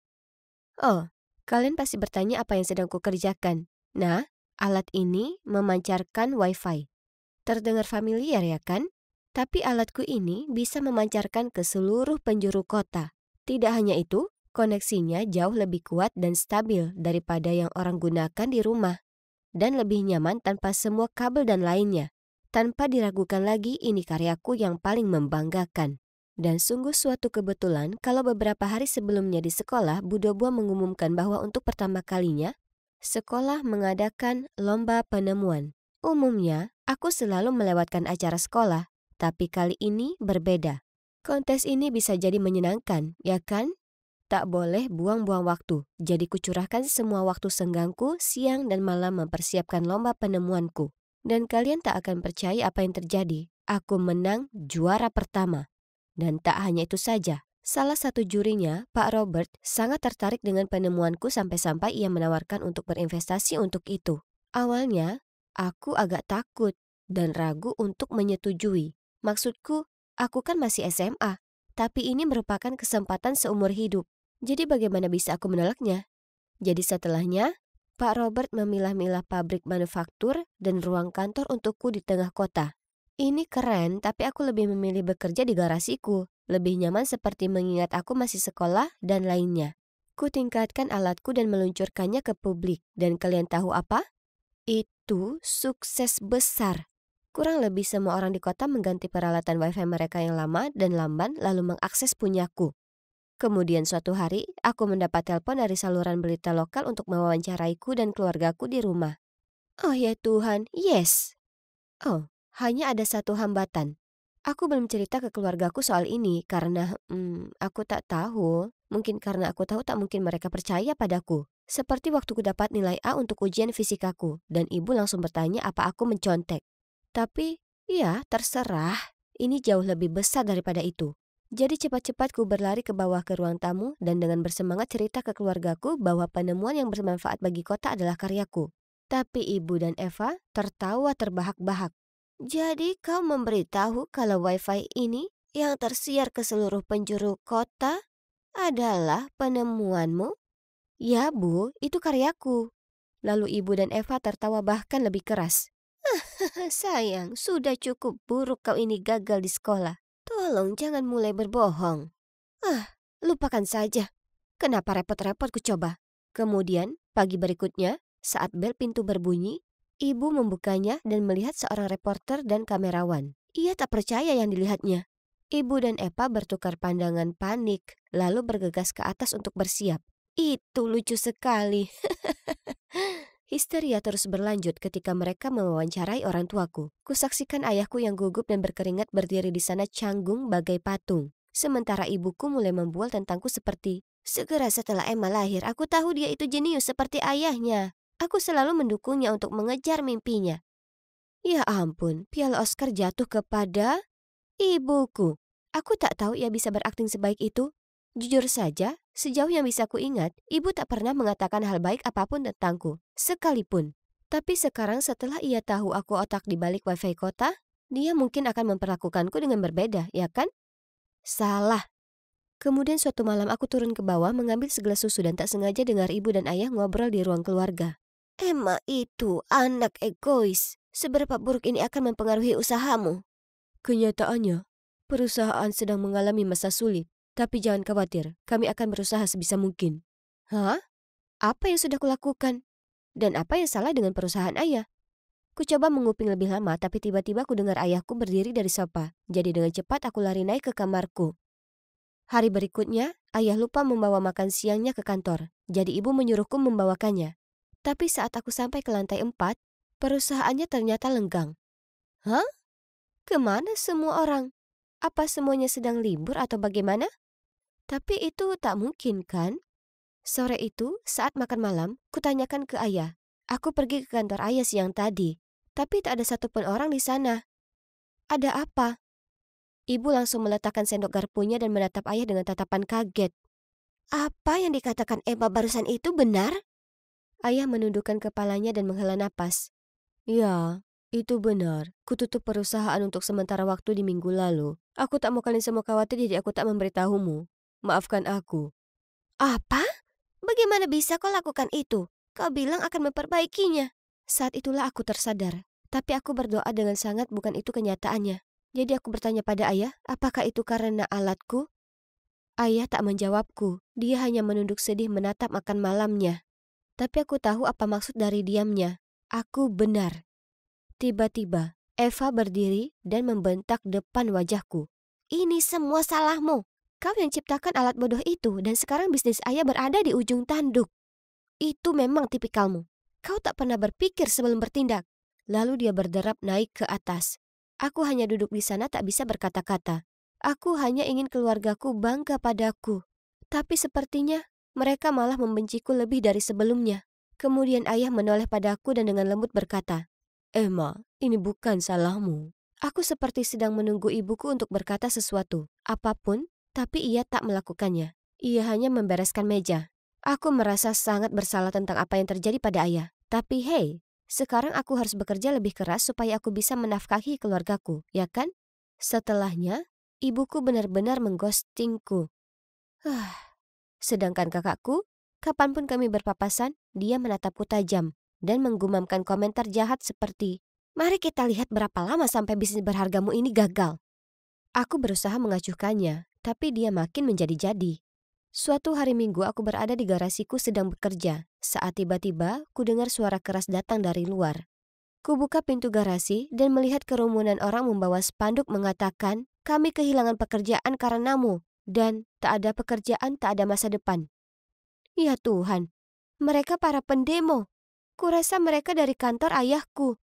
Oh, kalian pasti bertanya apa yang sedang kukerjakan. Nah, alat ini memancarkan Wi-Fi. Terdengar familiar ya kan? Tapi alatku ini bisa memancarkan ke seluruh penjuru kota. Tidak hanya itu, koneksinya jauh lebih kuat dan stabil daripada yang orang gunakan di rumah. Dan lebih nyaman tanpa semua kabel dan lainnya. Tanpa diragukan lagi, ini karyaku yang paling membanggakan. Dan sungguh suatu kebetulan kalau beberapa hari sebelumnya di sekolah, Bu Dobua mengumumkan bahwa untuk pertama kalinya, sekolah mengadakan lomba penemuan. Umumnya, aku selalu melewatkan acara sekolah, tapi kali ini berbeda. Kontes ini bisa jadi menyenangkan, ya kan? Tak boleh buang-buang waktu, jadi kucurahkan semua waktu senggangku siang dan malam mempersiapkan lomba penemuanku. Dan kalian tak akan percaya apa yang terjadi. Aku menang juara pertama. Dan tak hanya itu saja. Salah satu jurinya, Pak Robert, sangat tertarik dengan penemuanku sampai-sampai ia menawarkan untuk berinvestasi untuk itu. Awalnya, aku agak takut dan ragu untuk menyetujui. Maksudku, aku kan masih SMA, tapi ini merupakan kesempatan seumur hidup. Jadi bagaimana bisa aku menolaknya? Jadi setelahnya, Pak Robert memilah-milah pabrik manufaktur dan ruang kantor untukku di tengah kota. Ini keren, tapi aku lebih memilih bekerja di garasiku. Lebih nyaman seperti mengingat aku masih sekolah dan lainnya. Ku tingkatkan alatku dan meluncurkannya ke publik. Dan kalian tahu apa? Itu sukses besar. Kurang lebih semua orang di kota mengganti peralatan Wi-Fi mereka yang lama dan lamban lalu mengakses punyaku. Kemudian suatu hari, aku mendapat telepon dari saluran berita lokal untuk mewawancaraiku dan keluargaku di rumah. Oh ya Tuhan, yes. Oh, hanya ada satu hambatan. Aku belum cerita ke keluargaku soal ini karena aku tak tahu. Mungkin karena aku tahu tak mungkin mereka percaya padaku. Seperti waktu ku dapat nilai A untuk ujian fisikaku dan ibu langsung bertanya apa aku mencontek. Tapi, ya terserah. Ini jauh lebih besar daripada itu. Jadi cepat-cepat ku berlari ke bawah ke ruang tamu dan dengan bersemangat cerita ke keluargaku bahwa penemuan yang bermanfaat bagi kota adalah karyaku. Tapi ibu dan Eva tertawa terbahak-bahak. Jadi kau memberitahu kalau Wi-Fi ini yang tersiar ke seluruh penjuru kota adalah penemuanmu? Ya Bu, itu karyaku. Lalu ibu dan Eva tertawa bahkan lebih keras. Sayang, sudah cukup buruk kau ini gagal di sekolah. Tolong jangan mulai berbohong. Lupakan saja. Kenapa repot-repot ku coba? Kemudian, pagi berikutnya, saat bel pintu berbunyi, ibu membukanya dan melihat seorang reporter dan kamerawan. Ia tak percaya yang dilihatnya. Ibu dan Eva bertukar pandangan panik, lalu bergegas ke atas untuk bersiap. Itu lucu sekali. Histeria terus berlanjut ketika mereka mewawancarai orang tuaku. Kusaksikan ayahku yang gugup dan berkeringat berdiri di sana canggung bagai patung. Sementara ibuku mulai membual tentangku seperti, segera setelah Emma lahir, aku tahu dia itu jenius seperti ayahnya. Aku selalu mendukungnya untuk mengejar mimpinya. Ya ampun, piala Oscar jatuh kepada ibuku. Aku tak tahu ia bisa berakting sebaik itu. Jujur saja, sejauh yang bisa kuingat, ibu tak pernah mengatakan hal baik apapun tentangku, sekalipun. Tapi sekarang setelah ia tahu aku otak di balik Wi-Fi kota, dia mungkin akan memperlakukanku dengan berbeda, ya kan? Salah. Kemudian suatu malam aku turun ke bawah mengambil segelas susu dan tak sengaja dengar ibu dan ayah ngobrol di ruang keluarga. Emma itu anak egois. Seberapa buruk ini akan mempengaruhi usahamu? Kenyataannya, perusahaan sedang mengalami masa sulit. Tapi jangan khawatir, kami akan berusaha sebisa mungkin. Hah? Apa yang sudah kulakukan? Dan apa yang salah dengan perusahaan ayah? Ku coba menguping lebih lama, tapi tiba-tiba ku dengar ayahku berdiri dari sofa. Jadi dengan cepat aku lari naik ke kamarku. Hari berikutnya, ayah lupa membawa makan siangnya ke kantor. Jadi ibu menyuruhku membawakannya. Tapi saat aku sampai ke lantai 4, perusahaannya ternyata lenggang. Hah? Kemana semua orang? Apa semuanya sedang libur atau bagaimana? Tapi itu tak mungkin kan? Sore itu, saat makan malam, kutanyakan ke ayah. Aku pergi ke kantor ayah siang tadi, tapi tak ada satupun orang di sana. Ada apa? Ibu langsung meletakkan sendok garpunya dan menatap ayah dengan tatapan kaget. Apa yang dikatakan Emma barusan itu benar? Ayah menundukkan kepalanya dan menghela napas. Ya, itu benar. Kututup perusahaan untuk sementara waktu di minggu lalu. Aku tak mau kalian semua khawatir, jadi aku tak memberitahumu. Maafkan aku. Apa? Bagaimana bisa kau lakukan itu? Kau bilang akan memperbaikinya. Saat itulah aku tersadar. Tapi aku berdoa dengan sangat bukan itu kenyataannya. Jadi aku bertanya pada ayah, apakah itu karena alatku? Ayah tak menjawabku. Dia hanya menunduk sedih menatap makan malamnya. Tapi aku tahu apa maksud dari diamnya. Aku benar. Tiba-tiba, Eva berdiri dan membentak depan wajahku. Ini semua salahmu. Kau yang ciptakan alat bodoh itu dan sekarang bisnis ayah berada di ujung tanduk. Itu memang tipikalmu. Kau tak pernah berpikir sebelum bertindak. Lalu dia berderap naik ke atas. Aku hanya duduk di sana tak bisa berkata-kata. Aku hanya ingin keluargaku bangga padaku. Tapi sepertinya mereka malah membenciku lebih dari sebelumnya. Kemudian ayah menoleh padaku dan dengan lembut berkata, Emma, ini bukan salahmu. Aku seperti sedang menunggu ibuku untuk berkata sesuatu, apapun, tapi ia tak melakukannya. Ia hanya membereskan meja. Aku merasa sangat bersalah tentang apa yang terjadi pada ayah. Tapi hei, sekarang aku harus bekerja lebih keras supaya aku bisa menafkahi keluargaku, ya kan? Setelahnya, ibuku benar-benar mengghostingku. Sedangkan kakakku, kapanpun kami berpapasan, dia menatapku tajam dan menggumamkan komentar jahat seperti, mari kita lihat berapa lama sampai bisnis berhargamu ini gagal. Aku berusaha mengacuhkannya, tapi dia makin menjadi-jadi. Suatu hari Minggu aku berada di garasiku sedang bekerja, saat tiba-tiba ku dengar suara keras datang dari luar. Ku buka pintu garasi dan melihat kerumunan orang membawa spanduk mengatakan, kami kehilangan pekerjaan karenamu. Dan tak ada pekerjaan, tak ada masa depan. Ya Tuhan, mereka para pendemo. Kurasa mereka dari kantor ayahku.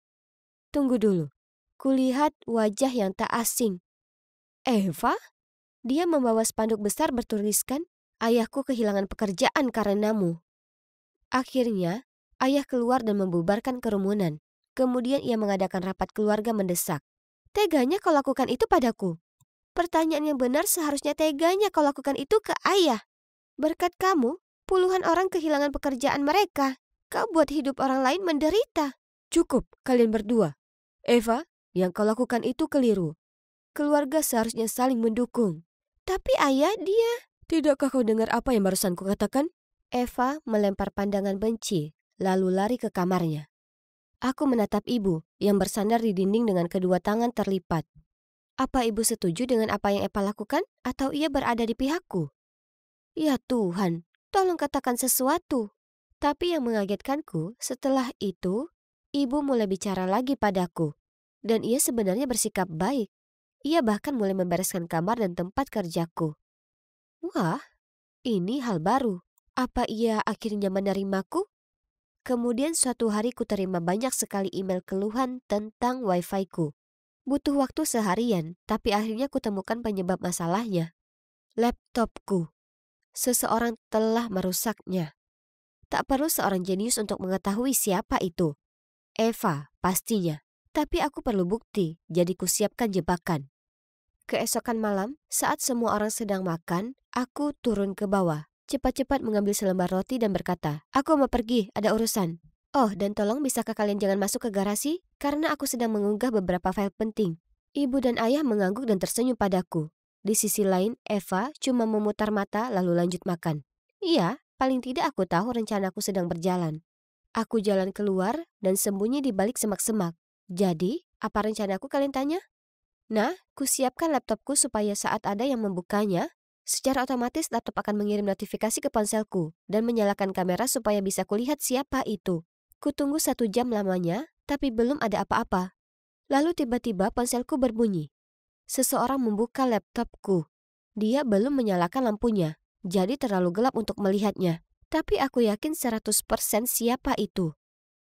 Tunggu dulu, kulihat wajah yang tak asing. Eva? Dia membawa spanduk besar bertuliskan, ayahku kehilangan pekerjaan karenamu. Akhirnya, ayah keluar dan membubarkan kerumunan. Kemudian ia mengadakan rapat keluarga mendesak. Teganya kau lakukan itu padaku. Pertanyaan yang benar seharusnya teganya kau lakukan itu ke ayah. Berkat kamu, puluhan orang kehilangan pekerjaan mereka. Kau buat hidup orang lain menderita. Cukup kalian berdua. Eva, yang kau lakukan itu keliru. Keluarga seharusnya saling mendukung. Tapi ayah, dia... Tidakkah kau dengar apa yang barusan kukatakan? Eva melempar pandangan benci, lalu lari ke kamarnya. Aku menatap ibu yang bersandar di dinding dengan kedua tangan terlipat. Apa ibu setuju dengan apa yang Eva lakukan? Atau ia berada di pihakku? Ya Tuhan, tolong katakan sesuatu. Tapi yang mengagetkanku, setelah itu, ibu mulai bicara lagi padaku. Dan ia sebenarnya bersikap baik. Ia bahkan mulai membereskan kamar dan tempat kerjaku. Wah, ini hal baru. Apa ia akhirnya menerimaku? Kemudian suatu hari ku terima banyak sekali email keluhan tentang wifi-ku. Butuh waktu seharian, tapi akhirnya kutemukan penyebab masalahnya. Laptopku. Seseorang telah merusaknya. Tak perlu seorang jenius untuk mengetahui siapa itu. Eva, pastinya. Tapi aku perlu bukti, jadi kusiapkan jebakan. Keesokan malam, saat semua orang sedang makan, aku turun ke bawah. Cepat-cepat mengambil selembar roti dan berkata, aku mau pergi, ada urusan. Oh, dan tolong bisakah kalian jangan masuk ke garasi? Karena aku sedang mengunggah beberapa file penting. Ibu dan ayah mengangguk dan tersenyum padaku. Di sisi lain, Eva cuma memutar mata lalu lanjut makan. Iya, paling tidak aku tahu rencanaku sedang berjalan. Aku jalan keluar dan sembunyi di balik semak-semak. Jadi, apa rencanaku kalian tanya? Nah, kusiapkan laptopku supaya saat ada yang membukanya, secara otomatis laptop akan mengirim notifikasi ke ponselku dan menyalakan kamera supaya bisa kulihat siapa itu. Kutunggu 1 jam lamanya, tapi belum ada apa-apa. Lalu tiba-tiba ponselku berbunyi. Seseorang membuka laptopku. Dia belum menyalakan lampunya, jadi terlalu gelap untuk melihatnya. Tapi aku yakin 100% siapa itu.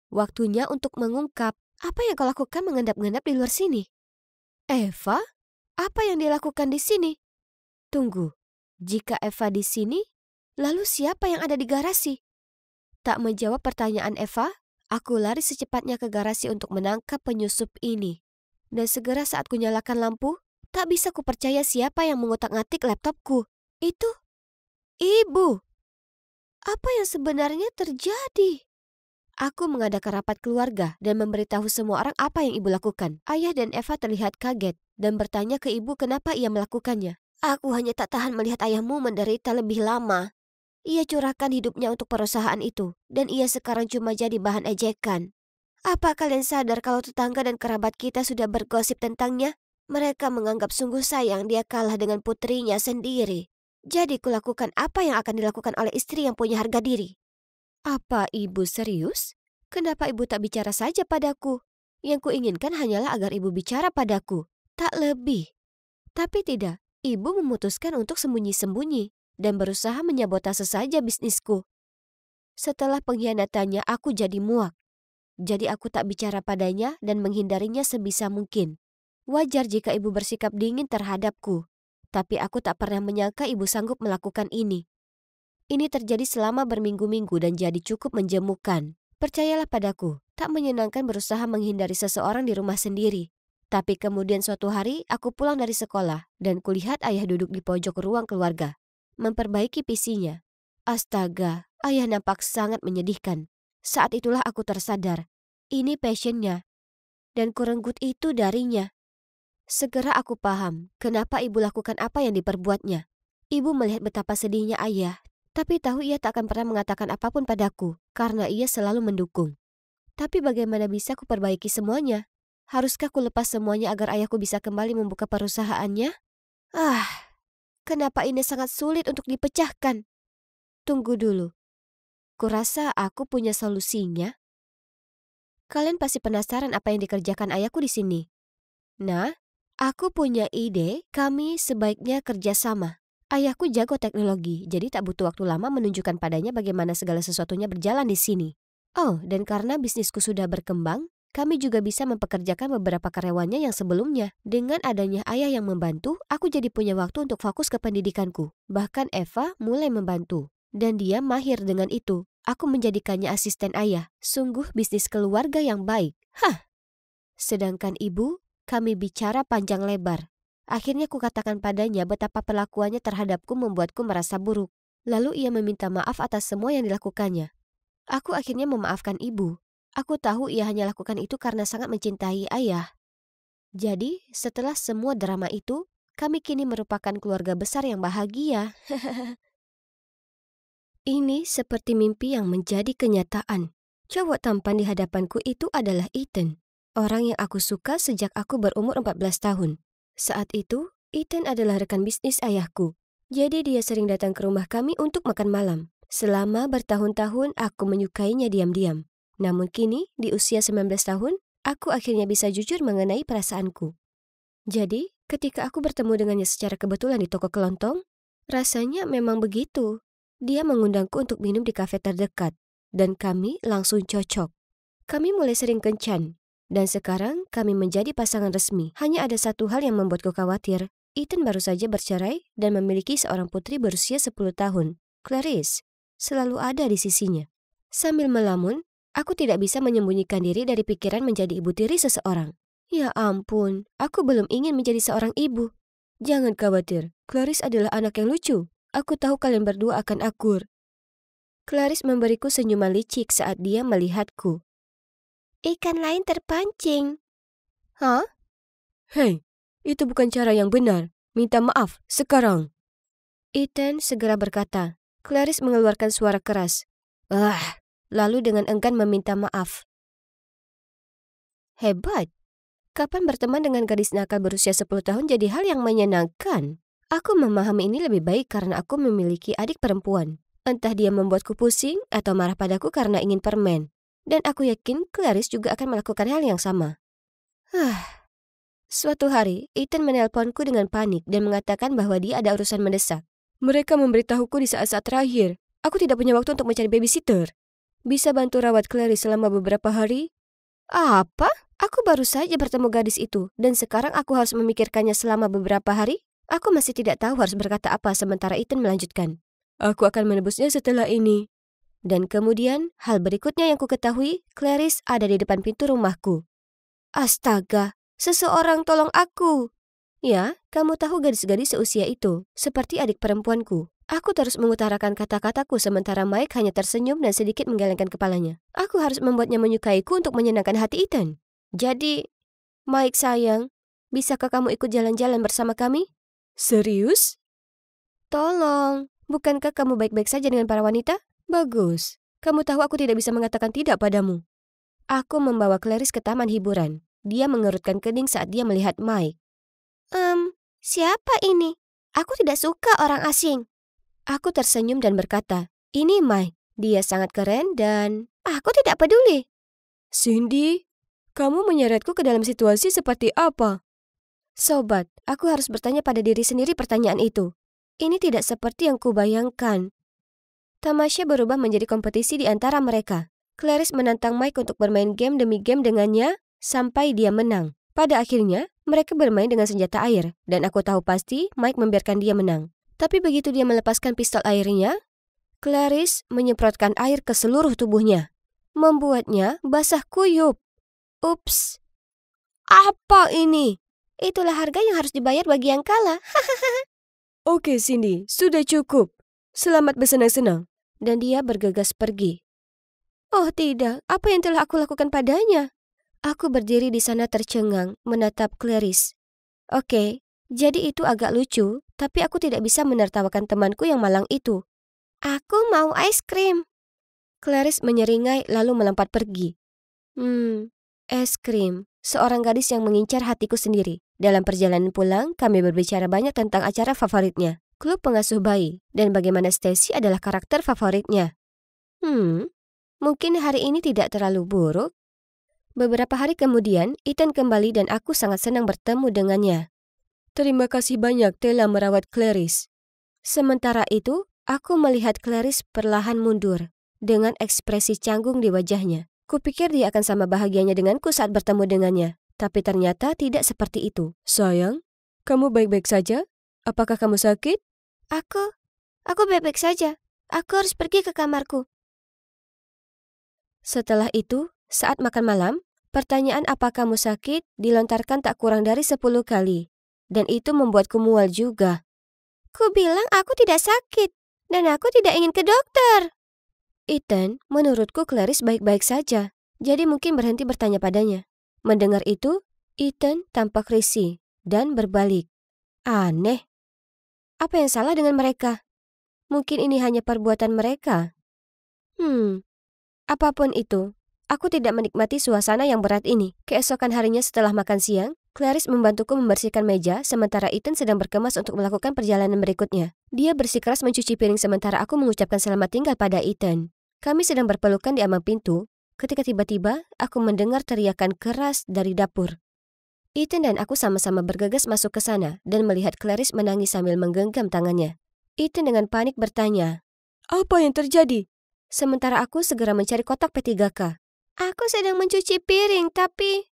Waktunya untuk mengungkap. Apa yang kau lakukan mengendap-endap di luar sini? Eva? Apa yang dilakukan di sini? Tunggu, jika Eva di sini, lalu siapa yang ada di garasi? Tak menjawab pertanyaan Eva, aku lari secepatnya ke garasi untuk menangkap penyusup ini. Dan segera saat kunyalakan lampu, tak bisa kupercaya siapa yang mengotak-ngatik laptopku. Itu ibu. Apa yang sebenarnya terjadi? Aku mengadakan rapat keluarga dan memberitahu semua orang apa yang ibu lakukan. Ayah dan Eva terlihat kaget dan bertanya ke ibu kenapa ia melakukannya. Aku hanya tak tahan melihat ayahmu menderita lebih lama. Ia curahkan hidupnya untuk perusahaan itu, dan ia sekarang cuma jadi bahan ejekan. Apa kalian sadar kalau tetangga dan kerabat kita sudah bergosip tentangnya? Mereka menganggap sungguh sayang dia kalah dengan putrinya sendiri. Jadi kulakukan apa yang akan dilakukan oleh istri yang punya harga diri. Apa ibu serius? Kenapa ibu tak bicara saja padaku? Yang kuinginkan hanyalah agar ibu bicara padaku, tak lebih. Tapi tidak, ibu memutuskan untuk sembunyi-sembunyi dan berusaha menyabotase saja bisnisku. Setelah pengkhianatannya aku jadi muak. Jadi aku tak bicara padanya dan menghindarinya sebisa mungkin. Wajar jika ibu bersikap dingin terhadapku. Tapi aku tak pernah menyangka ibu sanggup melakukan ini. Ini terjadi selama berminggu-minggu dan jadi cukup menjemukan. Percayalah padaku, tak menyenangkan berusaha menghindari seseorang di rumah sendiri. Tapi kemudian suatu hari aku pulang dari sekolah dan kulihat ayah duduk di pojok ruang keluarga, memperbaiki PC-nya. Astaga, ayah nampak sangat menyedihkan. Saat itulah aku tersadar, ini passion-nya dan kurenggut itu darinya. Segera aku paham kenapa ibu lakukan apa yang diperbuatnya. Ibu melihat betapa sedihnya ayah, tapi tahu ia tak akan pernah mengatakan apapun padaku karena ia selalu mendukung. Tapi bagaimana bisa ku perbaiki semuanya? Haruskah ku lepas semuanya agar ayahku bisa kembali membuka perusahaannya? Kenapa ini sangat sulit untuk dipecahkan? Tunggu dulu. Kurasa aku punya solusinya. Kalian pasti penasaran apa yang dikerjakan ayahku di sini. Nah, aku punya ide, kami sebaiknya kerjasama. Ayahku jago teknologi, jadi tak butuh waktu lama menunjukkan padanya bagaimana segala sesuatunya berjalan di sini. Oh, dan karena bisnisku sudah berkembang, kami juga bisa mempekerjakan beberapa karyawannya yang sebelumnya. Dengan adanya ayah yang membantu, aku jadi punya waktu untuk fokus ke pendidikanku. Bahkan Eva mulai membantu, dan dia mahir dengan itu. Aku menjadikannya asisten ayah. Sungguh bisnis keluarga yang baik. Sedangkan ibu, kami bicara panjang lebar. Akhirnya kukatakan padanya betapa perlakuannya terhadapku membuatku merasa buruk. Lalu ia meminta maaf atas semua yang dilakukannya. Aku akhirnya memaafkan ibu. Aku tahu ia hanya lakukan itu karena sangat mencintai ayah. Jadi, setelah semua drama itu, kami kini merupakan keluarga besar yang bahagia. Ini seperti mimpi yang menjadi kenyataan. Cowok tampan di hadapanku itu adalah Ethan. Orang yang aku suka sejak aku berumur 14 tahun. Saat itu, Ethan adalah rekan bisnis ayahku. Jadi dia sering datang ke rumah kami untuk makan malam. Selama bertahun-tahun aku menyukainya diam-diam. Namun kini, di usia 19 tahun, aku akhirnya bisa jujur mengenai perasaanku. Jadi, ketika aku bertemu dengannya secara kebetulan di toko kelontong, rasanya memang begitu. Dia mengundangku untuk minum di kafe terdekat, dan kami langsung cocok. Kami mulai sering kencan. Dan sekarang kami menjadi pasangan resmi. Hanya ada satu hal yang membuatku khawatir. Ethan baru saja bercerai dan memiliki seorang putri berusia 10 tahun. Clarice selalu ada di sisinya. Sambil melamun, aku tidak bisa menyembunyikan diri dari pikiran menjadi ibu tiri seseorang. Ya ampun, aku belum ingin menjadi seorang ibu. Jangan khawatir, Clarice adalah anak yang lucu. Aku tahu kalian berdua akan akur. Clarice memberiku senyuman licik saat dia melihatku. Ikan lain terpancing. Hah? Hei, Itu bukan cara yang benar. Minta maaf sekarang. Ethan segera berkata. Clarice mengeluarkan suara keras. Lalu dengan enggan meminta maaf. Hebat. Kapan berteman dengan gadis nakal berusia 10 tahun jadi hal yang menyenangkan? Aku memahami ini lebih baik karena aku memiliki adik perempuan. Entah dia membuatku pusing atau marah padaku karena ingin permen. Dan aku yakin Clarice juga akan melakukan hal yang sama. Suatu hari, Ethan menelponku dengan panik dan mengatakan bahwa dia ada urusan mendesak. Mereka memberitahuku di saat-saat terakhir. Aku tidak punya waktu untuk mencari babysitter. Bisa bantu rawat Clarice selama beberapa hari? Apa? Aku baru saja bertemu gadis itu, dan sekarang aku harus memikirkannya selama beberapa hari? Aku masih tidak tahu harus berkata apa sementara Ethan melanjutkan. Aku akan menebusnya setelah ini. Dan kemudian, hal berikutnya yang ku ketahui, Clarice ada di depan pintu rumahku. Astaga, seseorang tolong aku. Ya, kamu tahu gadis-gadis seusia itu, seperti adik perempuanku. Aku terus mengutarakan kata-kataku sementara Mike hanya tersenyum dan sedikit menggelengkan kepalanya. Aku harus membuatnya menyukaiku untuk menyenangkan hati Ethan. Jadi, Mike sayang, bisakah kamu ikut jalan-jalan bersama kami? Serius? Tolong, bukankah kamu baik-baik saja dengan para wanita? Bagus, kamu tahu aku tidak bisa mengatakan tidak padamu. Aku membawa Clarice ke taman hiburan. Dia mengerutkan kening saat dia melihat Mike. Siapa ini? Aku tidak suka orang asing. Aku tersenyum dan berkata, ini Mike, dia sangat keren dan aku tidak peduli. Cindy, kamu menyeretku ke dalam situasi seperti apa? Sobat, aku harus bertanya pada diri sendiri pertanyaan itu. Ini tidak seperti yang kubayangkan. Tamasya berubah menjadi kompetisi di antara mereka. Clarice menantang Mike untuk bermain game demi game dengannya sampai dia menang. Pada akhirnya, mereka bermain dengan senjata air, dan aku tahu pasti Mike membiarkan dia menang. Tapi begitu dia melepaskan pistol airnya, Clarice menyemprotkan air ke seluruh tubuhnya, membuatnya basah kuyup. Ups, apa ini? Itulah harga yang harus dibayar bagi yang kalah. Oke Cindy, sudah cukup. Selamat bersenang-senang. Dan dia bergegas pergi. Oh tidak, apa yang telah aku lakukan padanya? Aku berdiri di sana tercengang, menatap Clarice. Oke, jadi itu agak lucu, tapi aku tidak bisa menertawakan temanku yang malang itu. Aku mau es krim. Clarice menyeringai lalu melompat pergi. Es krim. Seorang gadis yang mengincar hatiku sendiri. Dalam perjalanan pulang, kami berbicara banyak tentang acara favoritnya, klub pengasuh bayi, dan bagaimana Stacy adalah karakter favoritnya. Mungkin hari ini tidak terlalu buruk. Beberapa hari kemudian, Ethan kembali dan aku sangat senang bertemu dengannya. Terima kasih banyak telah merawat Clarice. Sementara itu, aku melihat Clarice perlahan mundur, dengan ekspresi canggung di wajahnya. Kupikir dia akan sama bahagianya denganku saat bertemu dengannya. Tapi ternyata tidak seperti itu. Sayang, kamu baik-baik saja? Apakah kamu sakit? Aku baik-baik saja. Aku harus pergi ke kamarku. Setelah itu, saat makan malam, pertanyaan apa kamu sakit dilontarkan tak kurang dari 10 kali. Dan itu membuatku mual juga. Ku bilang aku tidak sakit. Dan aku tidak ingin ke dokter. Ethan, menurutku Clarice baik-baik saja. Jadi mungkin berhenti bertanya padanya. Mendengar itu, Ethan tampak risih dan berbalik. Aneh. Apa yang salah dengan mereka? Mungkin ini hanya perbuatan mereka. Apapun itu, aku tidak menikmati suasana yang berat ini. Keesokan harinya setelah makan siang, Clarice membantuku membersihkan meja sementara Ethan sedang berkemas untuk melakukan perjalanan berikutnya. Dia bersikeras mencuci piring sementara aku mengucapkan selamat tinggal pada Ethan. Kami sedang berpelukan di ambang pintu, ketika tiba-tiba aku mendengar teriakan keras dari dapur. Ethan dan aku sama-sama bergegas masuk ke sana dan melihat Clarice menangis sambil menggenggam tangannya. Ethan dengan panik bertanya, "Apa yang terjadi?" Sementara aku segera mencari kotak P3K. Aku sedang mencuci piring, tapi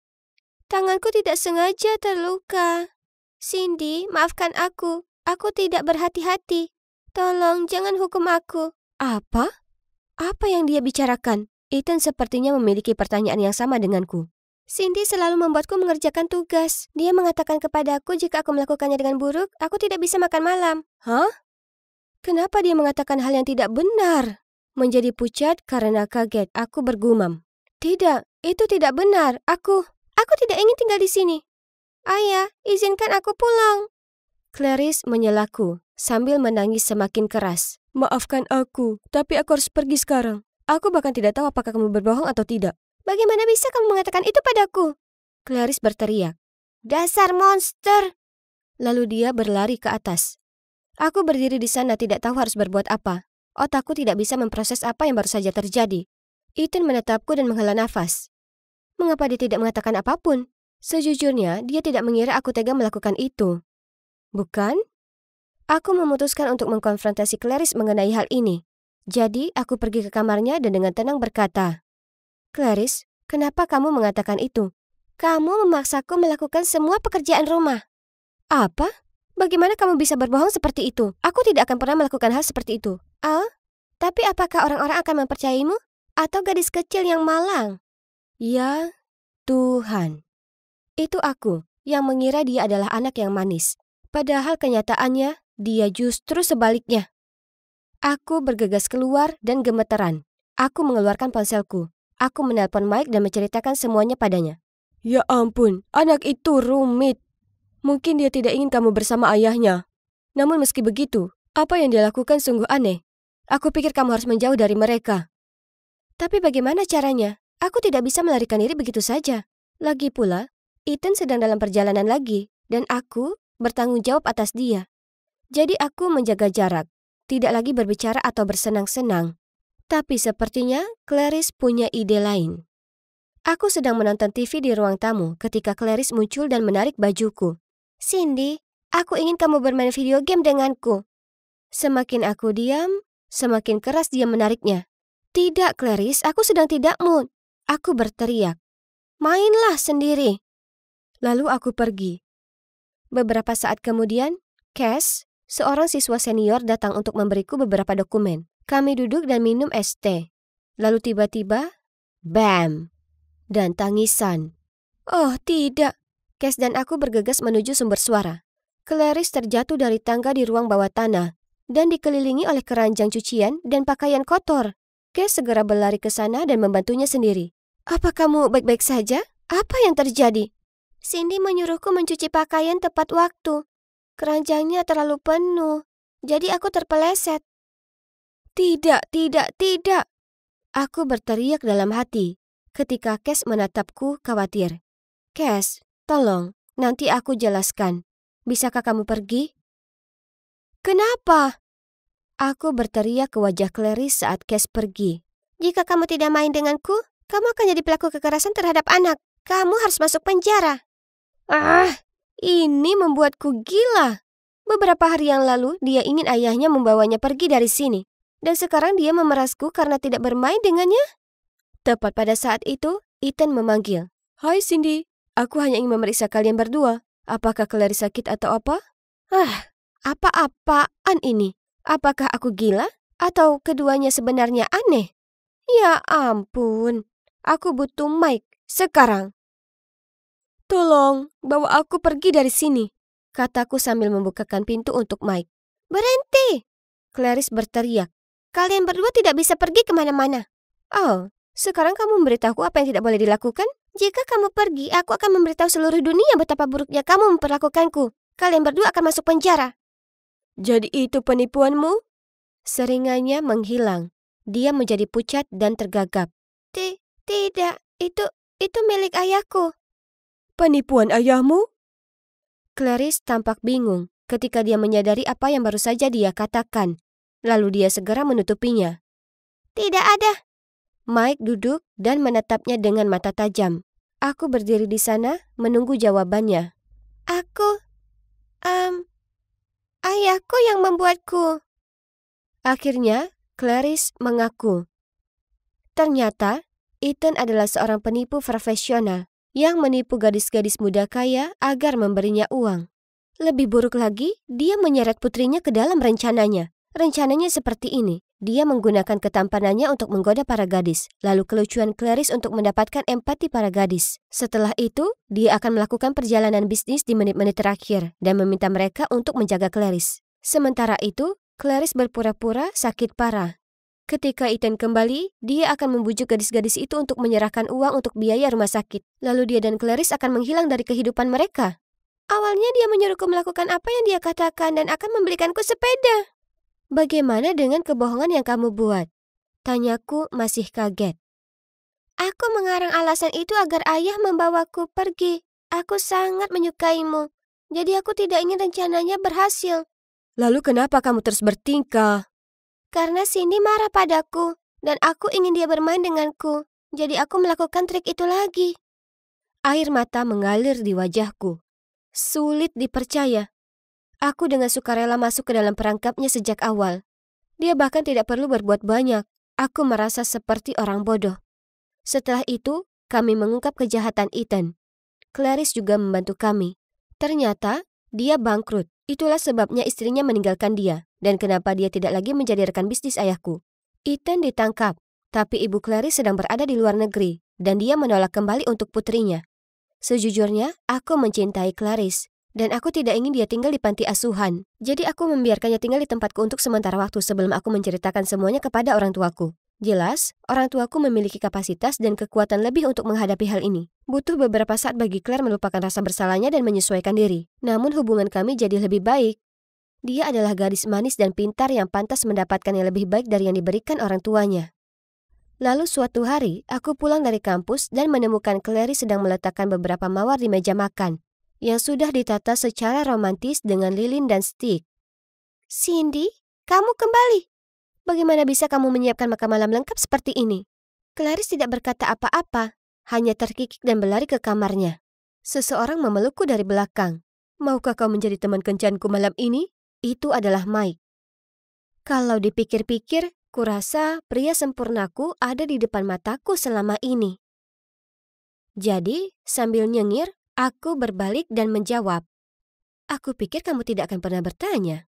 tanganku tidak sengaja terluka. Cindy, maafkan aku. Aku tidak berhati-hati. Tolong jangan hukum aku. Apa? Apa yang dia bicarakan? Ethan sepertinya memiliki pertanyaan yang sama denganku. Cindy selalu membuatku mengerjakan tugas. Dia mengatakan kepadaku jika aku melakukannya dengan buruk, aku tidak bisa makan malam. Hah? Kenapa dia mengatakan hal yang tidak benar? Menjadi pucat karena kaget, aku bergumam. Tidak, itu tidak benar. Aku tidak ingin tinggal di sini. Ayah, izinkan aku pulang. Clarice menyelaku sambil menangis semakin keras. Maafkan aku, tapi aku harus pergi sekarang. Aku bahkan tidak tahu apakah kamu berbohong atau tidak. Bagaimana bisa kamu mengatakan itu padaku? Clarice berteriak. Dasar monster! Lalu dia berlari ke atas. Aku berdiri di sana tidak tahu harus berbuat apa. Otakku tidak bisa memproses apa yang baru saja terjadi. Ethan menatapku dan menghela nafas. Mengapa dia tidak mengatakan apapun? Sejujurnya, dia tidak mengira aku tega melakukan itu. Bukan? Aku memutuskan untuk mengkonfrontasi Clarice mengenai hal ini. Jadi, aku pergi ke kamarnya dan dengan tenang berkata, Clarice, kenapa kamu mengatakan itu? Kamu memaksaku melakukan semua pekerjaan rumah. Apa? Bagaimana kamu bisa berbohong seperti itu? Aku tidak akan pernah melakukan hal seperti itu. Oh, tapi apakah orang-orang akan mempercayaimu? Atau gadis kecil yang malang? Ya, Tuhan. Itu aku yang mengira dia adalah anak yang manis. Padahal kenyataannya, dia justru sebaliknya. Aku bergegas keluar dan gemeteran. Aku mengeluarkan ponselku. Aku menelpon Mike dan menceritakan semuanya padanya. Ya ampun, anak itu rumit. Mungkin dia tidak ingin kamu bersama ayahnya. Namun meski begitu, apa yang dia lakukan sungguh aneh. Aku pikir kamu harus menjauh dari mereka. Tapi bagaimana caranya? Aku tidak bisa melarikan diri begitu saja. Lagi pula, Ethan sedang dalam perjalanan lagi, dan aku bertanggung jawab atas dia. Jadi aku menjaga jarak, tidak lagi berbicara atau bersenang-senang. Tapi sepertinya Clarice punya ide lain. Aku sedang menonton TV di ruang tamu ketika Clarice muncul dan menarik bajuku. Cindy, aku ingin kamu bermain video game denganku. Semakin aku diam, semakin keras dia menariknya. Tidak, Clarice, aku sedang tidak mood. Aku berteriak. Mainlah sendiri. Lalu aku pergi. Beberapa saat kemudian, Cass, seorang siswa senior datang untuk memberiku beberapa dokumen. Kami duduk dan minum es teh. Lalu tiba-tiba, bam! Dan tangisan. Oh tidak. Cass dan aku bergegas menuju sumber suara. Clarice terjatuh dari tangga di ruang bawah tanah dan dikelilingi oleh keranjang cucian dan pakaian kotor. Cass segera berlari ke sana dan membantunya sendiri. Apa kamu baik-baik saja? Apa yang terjadi? Cindy menyuruhku mencuci pakaian tepat waktu. Keranjangnya terlalu penuh, jadi aku terpeleset. Tidak, tidak, tidak. Aku berteriak dalam hati ketika Cass menatapku khawatir. Cass, tolong, nanti aku jelaskan. Bisakah kamu pergi? Kenapa? Aku berteriak ke wajah Clarice saat Cass pergi. Jika kamu tidak main denganku, kamu akan jadi pelaku kekerasan terhadap anak. Kamu harus masuk penjara. Ini membuatku gila. Beberapa hari yang lalu, dia ingin ayahnya membawanya pergi dari sini. Dan sekarang dia memerasku karena tidak bermain dengannya. Tepat pada saat itu, Ethan memanggil. Hai Cindy, aku hanya ingin memeriksa kalian berdua. Apakah Clarice sakit atau apa? Apa-apaan ini? Apakah aku gila? Atau keduanya sebenarnya aneh? Ya ampun, aku butuh Mike sekarang. Tolong, bawa aku pergi dari sini, kataku sambil membukakan pintu untuk Mike. Berhenti! Clarice berteriak. Kalian berdua tidak bisa pergi kemana-mana. Oh, sekarang kamu memberitahu apa yang tidak boleh dilakukan? Jika kamu pergi, aku akan memberitahu seluruh dunia betapa buruknya kamu memperlakukanku. Kalian berdua akan masuk penjara. Jadi itu penipuanmu? Seringannya menghilang. Dia menjadi pucat dan tergagap. Tidak, itu milik ayahku. Penipuan ayahmu? Clarice tampak bingung ketika dia menyadari apa yang baru saja dia katakan. Lalu dia segera menutupinya. Tidak ada. Mike duduk dan menatapnya dengan mata tajam. Aku berdiri di sana menunggu jawabannya. Ayahku yang membuatku. Akhirnya, Clarice mengaku. Ternyata, Ethan adalah seorang penipu profesional yang menipu gadis-gadis muda kaya agar memberinya uang. Lebih buruk lagi, dia menyeret putrinya ke dalam rencananya. Rencananya seperti ini. Dia menggunakan ketampanannya untuk menggoda para gadis, lalu kelucuan Clarice untuk mendapatkan empati para gadis. Setelah itu, dia akan melakukan perjalanan bisnis di menit-menit terakhir dan meminta mereka untuk menjaga Clarice. Sementara itu, Clarice berpura-pura sakit parah. Ketika Ethan kembali, dia akan membujuk gadis-gadis itu untuk menyerahkan uang untuk biaya rumah sakit. Lalu dia dan Clarice akan menghilang dari kehidupan mereka. Awalnya dia menyuruhku melakukan apa yang dia katakan dan akan membelikanku sepeda. Bagaimana dengan kebohongan yang kamu buat? Tanyaku masih kaget. Aku mengarang alasan itu agar ayah membawaku pergi. Aku sangat menyukaimu. Jadi aku tidak ingin rencananya berhasil. Lalu kenapa kamu terus bertingkah? Karena Cindy marah padaku. Dan aku ingin dia bermain denganku. Jadi aku melakukan trik itu lagi. Air mata mengalir di wajahku. Sulit dipercaya. Aku dengan sukarela masuk ke dalam perangkapnya sejak awal. Dia bahkan tidak perlu berbuat banyak. Aku merasa seperti orang bodoh. Setelah itu, kami mengungkap kejahatan Ethan. Clarice juga membantu kami. Ternyata, dia bangkrut. Itulah sebabnya istrinya meninggalkan dia. Dan kenapa dia tidak lagi menjadi rekan bisnis ayahku. Ethan ditangkap, tapi ibu Clarice sedang berada di luar negeri. Dan dia menolak kembali untuk putrinya. Sejujurnya, aku mencintai Clarice. Dan aku tidak ingin dia tinggal di panti asuhan. Jadi aku membiarkannya tinggal di tempatku untuk sementara waktu sebelum aku menceritakan semuanya kepada orang tuaku. Jelas, orang tuaku memiliki kapasitas dan kekuatan lebih untuk menghadapi hal ini. Butuh beberapa saat bagi Claire melupakan rasa bersalahnya dan menyesuaikan diri. Namun hubungan kami jadi lebih baik. Dia adalah gadis manis dan pintar yang pantas mendapatkan yang lebih baik dari yang diberikan orang tuanya. Lalu suatu hari, aku pulang dari kampus dan menemukan Clary sedang meletakkan beberapa mawar di meja makan, yang sudah ditata secara romantis dengan lilin dan stik. Cindy, kamu kembali. Bagaimana bisa kamu menyiapkan makan malam lengkap seperti ini? Clarice tidak berkata apa-apa, hanya terkikik dan berlari ke kamarnya. Seseorang memelukku dari belakang. Maukah kau menjadi teman kencanku malam ini? Itu adalah Mike. Kalau dipikir-pikir, kurasa pria sempurnaku ada di depan mataku selama ini. Jadi, sambil nyengir, aku berbalik dan menjawab. Aku pikir kamu tidak akan pernah bertanya.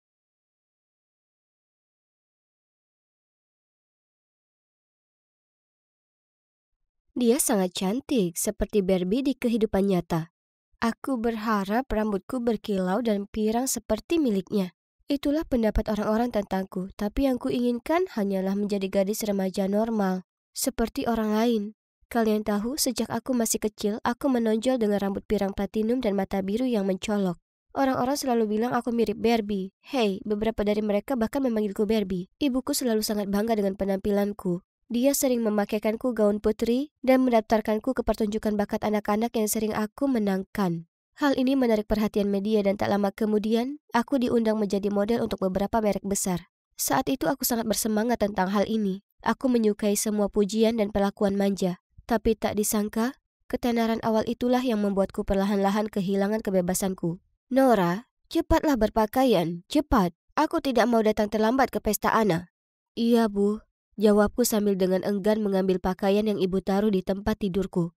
Dia sangat cantik, seperti Barbie di kehidupan nyata. Aku berharap rambutku berkilau dan pirang seperti miliknya. Itulah pendapat orang-orang tentangku, tapi yang kuinginkan hanyalah menjadi gadis remaja normal, seperti orang lain. Kalian tahu, sejak aku masih kecil, aku menonjol dengan rambut pirang platinum dan mata biru yang mencolok. Orang-orang selalu bilang aku mirip Barbie. Hei, beberapa dari mereka bahkan memanggilku Barbie. Ibuku selalu sangat bangga dengan penampilanku. Dia sering memakaikanku gaun putri dan mendaftarkanku ke pertunjukan bakat anak-anak yang sering aku menangkan. Hal ini menarik perhatian media dan tak lama kemudian, aku diundang menjadi model untuk beberapa merek besar. Saat itu aku sangat bersemangat tentang hal ini. Aku menyukai semua pujian dan perlakuan manja. Tapi tak disangka, ketenaran awal itulah yang membuatku perlahan-lahan kehilangan kebebasanku. Nora, cepatlah berpakaian, cepat. Aku tidak mau datang terlambat ke pesta Anna. Iya, Bu. Jawabku sambil dengan enggan mengambil pakaian yang ibu taruh di tempat tidurku.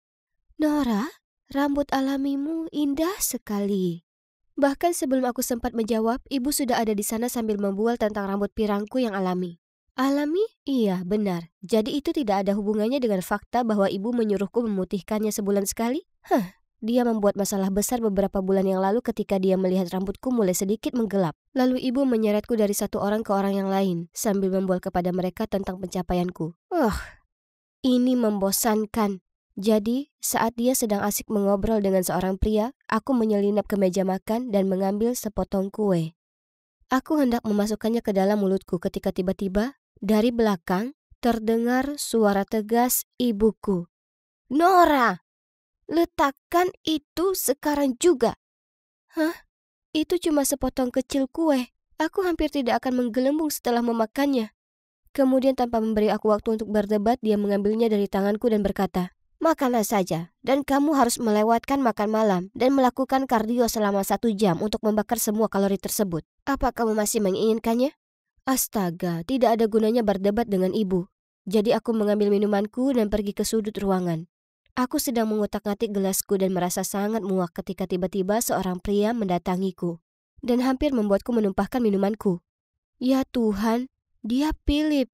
Nora, rambut alamimu indah sekali. Bahkan sebelum aku sempat menjawab, ibu sudah ada di sana sambil membual tentang rambut pirangku yang alami. Alami? Iya, benar. Jadi itu tidak ada hubungannya dengan fakta bahwa ibu menyuruhku memutihkannya sebulan sekali? Dia membuat masalah besar beberapa bulan yang lalu ketika dia melihat rambutku mulai sedikit menggelap. Lalu ibu menyeretku dari satu orang ke orang yang lain, sambil membual kepada mereka tentang pencapaianku. Ini membosankan. Jadi, saat dia sedang asik mengobrol dengan seorang pria, aku menyelinap ke meja makan dan mengambil sepotong kue. Aku hendak memasukkannya ke dalam mulutku ketika tiba-tiba, dari belakang, terdengar suara tegas ibuku. Nora! Letakkan itu sekarang juga. Itu cuma sepotong kecil kue. Aku hampir tidak akan menggelembung setelah memakannya. Kemudian tanpa memberi aku waktu untuk berdebat, dia mengambilnya dari tanganku dan berkata, makanlah saja, dan kamu harus melewatkan makan malam dan melakukan kardio selama 1 jam untuk membakar semua kalori tersebut. Apa kamu masih menginginkannya? Astaga, tidak ada gunanya berdebat dengan ibu. Jadi aku mengambil minumanku dan pergi ke sudut ruangan. Aku sedang mengutak-ngatik gelasku dan merasa sangat muak ketika tiba-tiba seorang pria mendatangiku dan hampir membuatku menumpahkan minumanku. Ya Tuhan, dia Philip,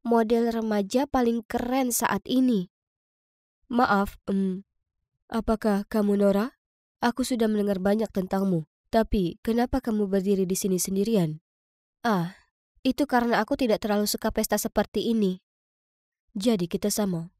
model remaja paling keren saat ini. Maaf, apakah kamu Nora? Aku sudah mendengar banyak tentangmu, tapi kenapa kamu berdiri di sini sendirian? Itu karena aku tidak terlalu suka pesta seperti ini. Jadi kita sama.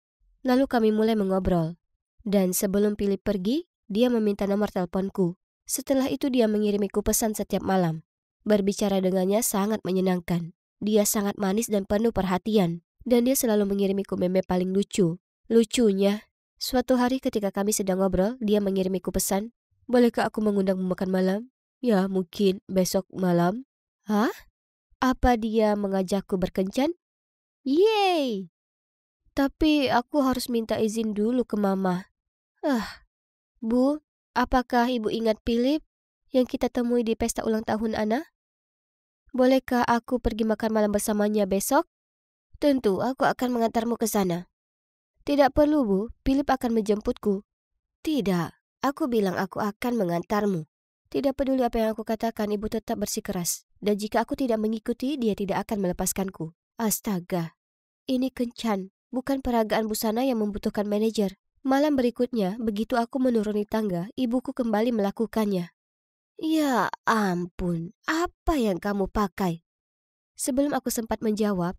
Lalu kami mulai mengobrol. Dan sebelum Philip pergi, dia meminta nomor teleponku. Setelah itu dia mengirimiku pesan setiap malam. Berbicara dengannya sangat menyenangkan. Dia sangat manis dan penuh perhatian. Dan dia selalu mengirimiku meme paling lucu. Lucunya, suatu hari ketika kami sedang ngobrol, dia mengirimiku pesan, "Bolehkah aku mengundangmu makan malam? Ya, mungkin besok malam." Hah? Apa dia mengajakku berkencan? Yeay! Tapi aku harus minta izin dulu ke mama. Bu, apakah ibu ingat Philip yang kita temui di pesta ulang tahun Ana? Bolehkah aku pergi makan malam bersamanya besok? Tentu, aku akan mengantarmu ke sana. Tidak perlu, Bu. Philip akan menjemputku. Tidak, aku bilang aku akan mengantarmu. Tidak peduli apa yang aku katakan, ibu tetap bersikeras. Dan jika aku tidak mengikuti, dia tidak akan melepaskanku. Astaga, ini kencan, bukan peragaan busana yang membutuhkan manajer. Malam berikutnya, begitu aku menuruni tangga, ibuku kembali melakukannya. Ya ampun, apa yang kamu pakai? Sebelum aku sempat menjawab,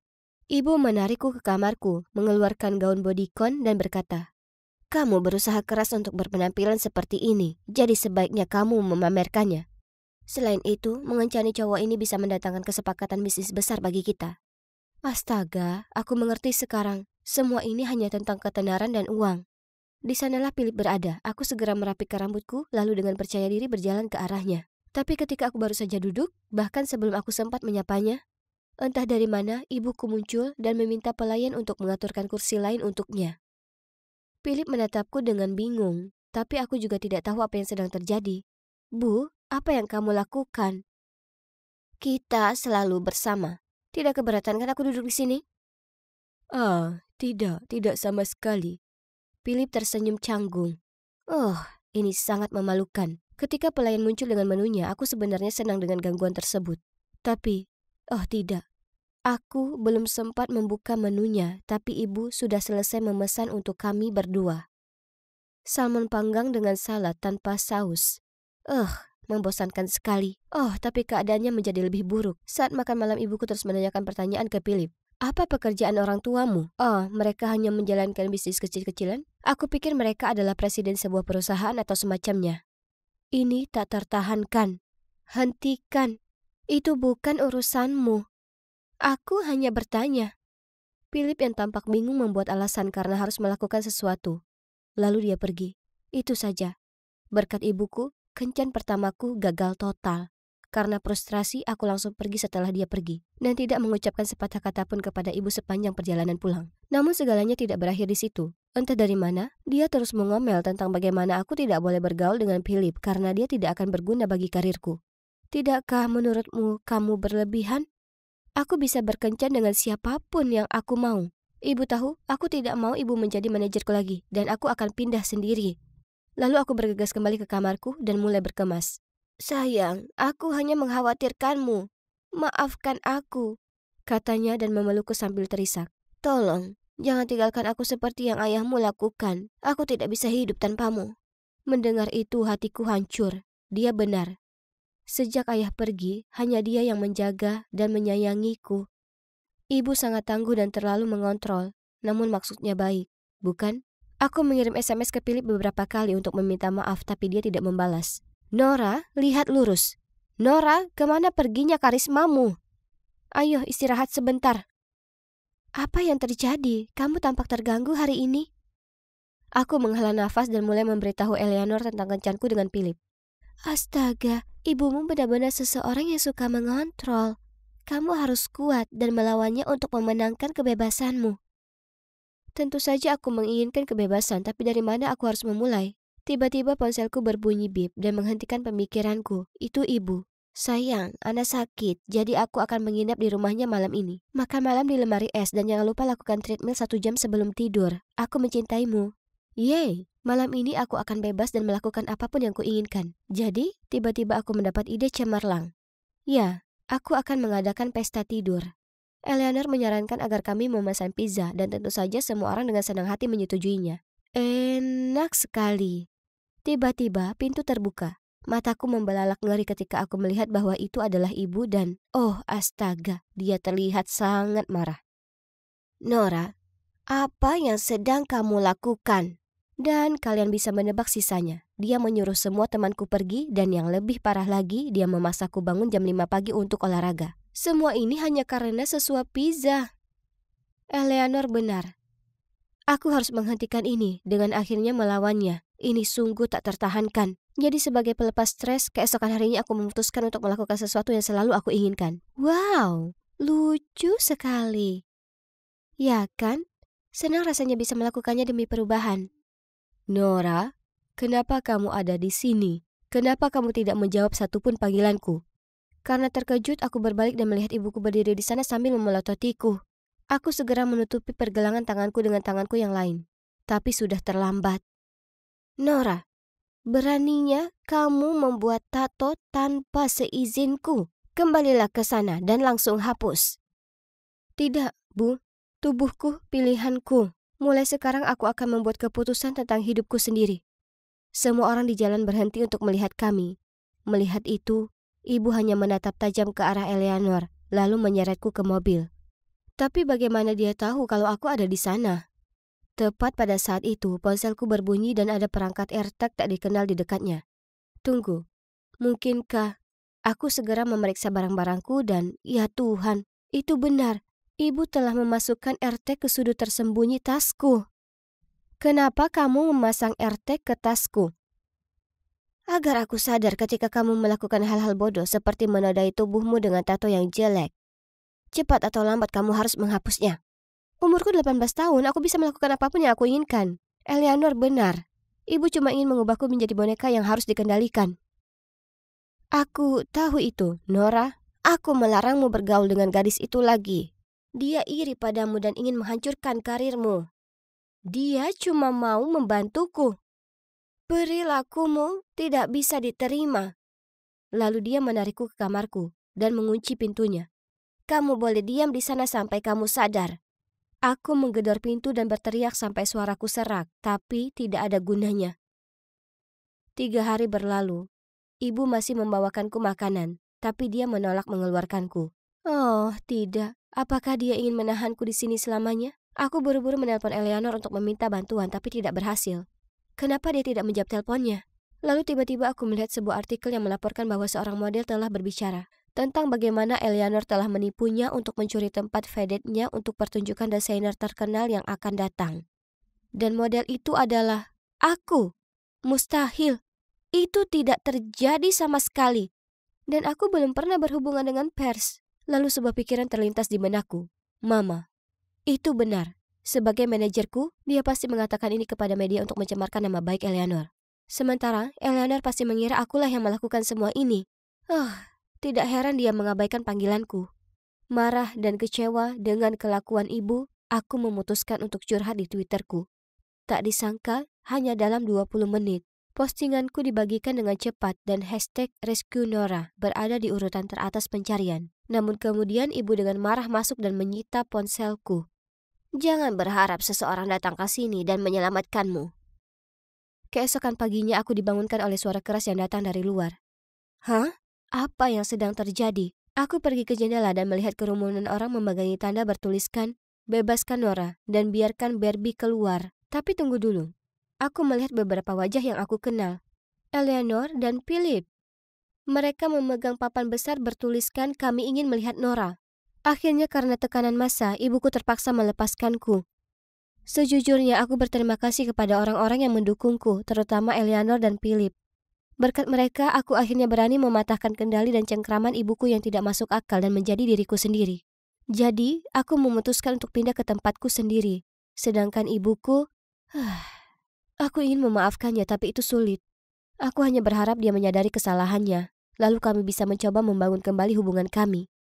ibu menarikku ke kamarku, mengeluarkan gaun bodycon dan berkata, "Kamu berusaha keras untuk berpenampilan seperti ini, jadi sebaiknya kamu memamerkannya. Selain itu, mengencani cowok ini bisa mendatangkan kesepakatan bisnis besar bagi kita." Astaga, aku mengerti sekarang. Semua ini hanya tentang ketenaran dan uang. Di sanalah Philip berada. Aku segera merapikan rambutku, lalu dengan percaya diri berjalan ke arahnya. Tapi ketika aku baru saja duduk, bahkan sebelum aku sempat menyapanya, entah dari mana ibuku muncul dan meminta pelayan untuk mengaturkan kursi lain untuknya. Philip menatapku dengan bingung, tapi aku juga tidak tahu apa yang sedang terjadi. "Bu, apa yang kamu lakukan?" "Kita selalu bersama. Tidak keberatan kan aku duduk di sini?" Tidak sama sekali." Philip tersenyum canggung. Oh, ini sangat memalukan. Ketika pelayan muncul dengan menunya, aku sebenarnya senang dengan gangguan tersebut. Tapi, oh tidak. Aku belum sempat membuka menunya, tapi ibu sudah selesai memesan untuk kami berdua. Salmon panggang dengan salad tanpa saus. Membosankan sekali. Oh, tapi keadaannya menjadi lebih buruk. Saat makan malam ibuku terus menanyakan pertanyaan ke Philip. "Apa pekerjaan orang tuamu?" "Oh, mereka hanya menjalankan bisnis kecil-kecilan. Aku pikir mereka adalah presiden sebuah perusahaan atau semacamnya." Ini tak tertahankan. Hentikan. Itu bukan urusanmu. Aku hanya bertanya. Philip yang tampak bingung membuat alasan karena harus melakukan sesuatu. Lalu dia pergi. Itu saja. Berkat ibuku, kencan pertamaku gagal total. Karena frustrasi, aku langsung pergi setelah dia pergi, dan tidak mengucapkan sepatah kata pun kepada ibu sepanjang perjalanan pulang. Namun segalanya tidak berakhir di situ. Entah dari mana, dia terus mengomel tentang bagaimana aku tidak boleh bergaul dengan Philip karena dia tidak akan berguna bagi karirku. Tidakkah menurutmu kamu berlebihan? Aku bisa berkencan dengan siapapun yang aku mau. Ibu tahu, aku tidak mau ibu menjadi manajerku lagi, dan aku akan pindah sendiri. Lalu aku bergegas kembali ke kamarku dan mulai berkemas. "Sayang, aku hanya mengkhawatirkanmu. Maafkan aku," katanya dan memelukku sambil terisak. "Tolong, jangan tinggalkan aku seperti yang ayahmu lakukan. Aku tidak bisa hidup tanpamu." Mendengar itu hatiku hancur. Dia benar. Sejak ayah pergi, hanya dia yang menjaga dan menyayangiku. Ibu sangat tangguh dan terlalu mengontrol, namun maksudnya baik, bukan? Aku mengirim SMS ke Philip beberapa kali untuk meminta maaf, tapi dia tidak membalas. "Nora, lihat lurus. Nora, kemana perginya karismamu? Ayo istirahat sebentar." "Apa yang terjadi? Kamu tampak terganggu hari ini." Aku menghela nafas dan mulai memberitahu Eleanor tentang kencanku dengan Philip. "Astaga, ibumu benar-benar seseorang yang suka mengontrol. Kamu harus kuat dan melawannya untuk memenangkan kebebasanmu." Tentu saja aku menginginkan kebebasan, tapi dari mana aku harus memulai? Tiba-tiba ponselku berbunyi bip dan menghentikan pemikiranku. Itu ibu. "Sayang, Ana sakit, jadi aku akan menginap di rumahnya malam ini. Makan malam di lemari es dan jangan lupa lakukan treadmill 1 jam sebelum tidur. Aku mencintaimu." Yeay, malam ini aku akan bebas dan melakukan apapun yang kuinginkan. Jadi, tiba-tiba aku mendapat ide cemerlang. Ya, aku akan mengadakan pesta tidur. Eleanor menyarankan agar kami memesan pizza dan tentu saja semua orang dengan senang hati menyetujuinya. Enak sekali. Tiba-tiba pintu terbuka. Mataku membelalak ngeri ketika aku melihat bahwa itu adalah ibu dan, oh astaga, dia terlihat sangat marah. "Nora, apa yang sedang kamu lakukan?" Dan kalian bisa menebak sisanya. Dia menyuruh semua temanku pergi dan yang lebih parah lagi, dia memaksaku bangun jam 5 pagi untuk olahraga. Semua ini hanya karena sesuap pizza. Eleanor benar. Aku harus menghentikan ini dengan akhirnya melawannya. Ini sungguh tak tertahankan. Jadi sebagai pelepas stres, keesokan harinya aku memutuskan untuk melakukan sesuatu yang selalu aku inginkan. Wow, lucu sekali. Ya kan? Senang rasanya bisa melakukannya demi perubahan. Nora, kenapa kamu ada di sini? Kenapa kamu tidak menjawab satupun panggilanku? Karena terkejut, aku berbalik dan melihat ibuku berdiri di sana sambil memelototiku. Aku segera menutupi pergelangan tanganku dengan tanganku yang lain. Tapi sudah terlambat. Nora, beraninya kamu membuat tato tanpa seizinku. Kembalilah ke sana dan langsung hapus. Tidak, Bu. Tubuhku, pilihanku. Mulai sekarang aku akan membuat keputusan tentang hidupku sendiri. Semua orang di jalan berhenti untuk melihat kami. Melihat itu, ibu hanya menatap tajam ke arah Eleanor, lalu menyeretku ke mobil. Tapi bagaimana dia tahu kalau aku ada di sana? Tepat pada saat itu, ponselku berbunyi dan ada perangkat AirTag tak dikenal di dekatnya. Tunggu, mungkinkah aku segera memeriksa barang-barangku dan, ya Tuhan, itu benar. Ibu telah memasukkan AirTag ke sudut tersembunyi tasku. Kenapa kamu memasang AirTag ke tasku? Agar aku sadar ketika kamu melakukan hal-hal bodoh seperti menodai tubuhmu dengan tato yang jelek. Cepat atau lambat kamu harus menghapusnya. Umurku 18 tahun, aku bisa melakukan apapun yang aku inginkan. Eleanor benar. Ibu cuma ingin mengubahku menjadi boneka yang harus dikendalikan. Aku tahu itu, Nora. Aku melarangmu bergaul dengan gadis itu lagi. Dia iri padamu dan ingin menghancurkan karirmu. Dia cuma mau membantuku. Perilakumu tidak bisa diterima. Lalu dia menarikku ke kamarku dan mengunci pintunya. Kamu boleh diam di sana sampai kamu sadar. Aku menggedor pintu dan berteriak sampai suaraku serak, tapi tidak ada gunanya. 3 hari berlalu. Ibu masih membawakanku makanan, tapi dia menolak mengeluarkanku. Oh, tidak. Apakah dia ingin menahanku di sini selamanya? Aku buru-buru menelpon Eleanor untuk meminta bantuan, tapi tidak berhasil. Kenapa dia tidak menjawab teleponnya? Lalu tiba-tiba aku melihat sebuah artikel yang melaporkan bahwa seorang model telah berbicara tentang bagaimana Eleanor telah menipunya untuk mencuri tempat vedette-nya untuk pertunjukan desainer terkenal yang akan datang. Dan model itu adalah aku. Mustahil. Itu tidak terjadi sama sekali. Dan aku belum pernah berhubungan dengan pers. Lalu sebuah pikiran terlintas di benakku. Mama, itu benar. Sebagai manajerku, dia pasti mengatakan ini kepada media untuk mencemarkan nama baik Eleanor. Sementara, Eleanor pasti mengira akulah yang melakukan semua ini. Tidak heran dia mengabaikan panggilanku. Marah dan kecewa dengan kelakuan ibu, aku memutuskan untuk curhat di Twitterku. Tak disangka, hanya dalam 20 menit. Postinganku dibagikan dengan cepat dan hashtag Rescue Nora berada di urutan teratas pencarian. Namun kemudian ibu dengan marah masuk dan menyita ponselku. Jangan berharap seseorang datang ke sini dan menyelamatkanmu. Keesokan paginya aku dibangunkan oleh suara keras yang datang dari luar. Hah? Apa yang sedang terjadi? Aku pergi ke jendela dan melihat kerumunan orang memegangi tanda bertuliskan, "Bebaskan Nora dan biarkan Barbie keluar." Tapi tunggu dulu. Aku melihat beberapa wajah yang aku kenal. Eleanor dan Philip. Mereka memegang papan besar bertuliskan, "Kami ingin melihat Nora." Akhirnya karena tekanan massa, ibuku terpaksa melepaskanku. Sejujurnya aku berterima kasih kepada orang-orang yang mendukungku, terutama Eleanor dan Philip. Berkat mereka, aku akhirnya berani mematahkan kendali dan cengkraman ibuku yang tidak masuk akal dan menjadi diriku sendiri. Jadi, aku memutuskan untuk pindah ke tempatku sendiri. Sedangkan ibuku... Aku ingin memaafkannya, tapi itu sulit. Aku hanya berharap dia menyadari kesalahannya, lalu kami bisa mencoba membangun kembali hubungan kami.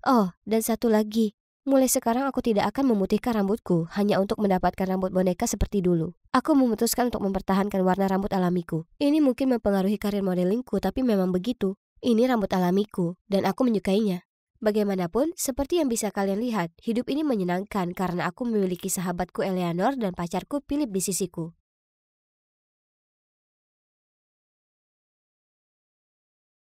Oh, dan satu lagi. Mulai sekarang aku tidak akan memutihkan rambutku hanya untuk mendapatkan rambut boneka seperti dulu. Aku memutuskan untuk mempertahankan warna rambut alamiku. Ini mungkin mempengaruhi karir modelingku, tapi memang begitu. Ini rambut alamiku, dan aku menyukainya. Bagaimanapun, seperti yang bisa kalian lihat, hidup ini menyenangkan karena aku memiliki sahabatku Eleanor dan pacarku Philip di sisiku.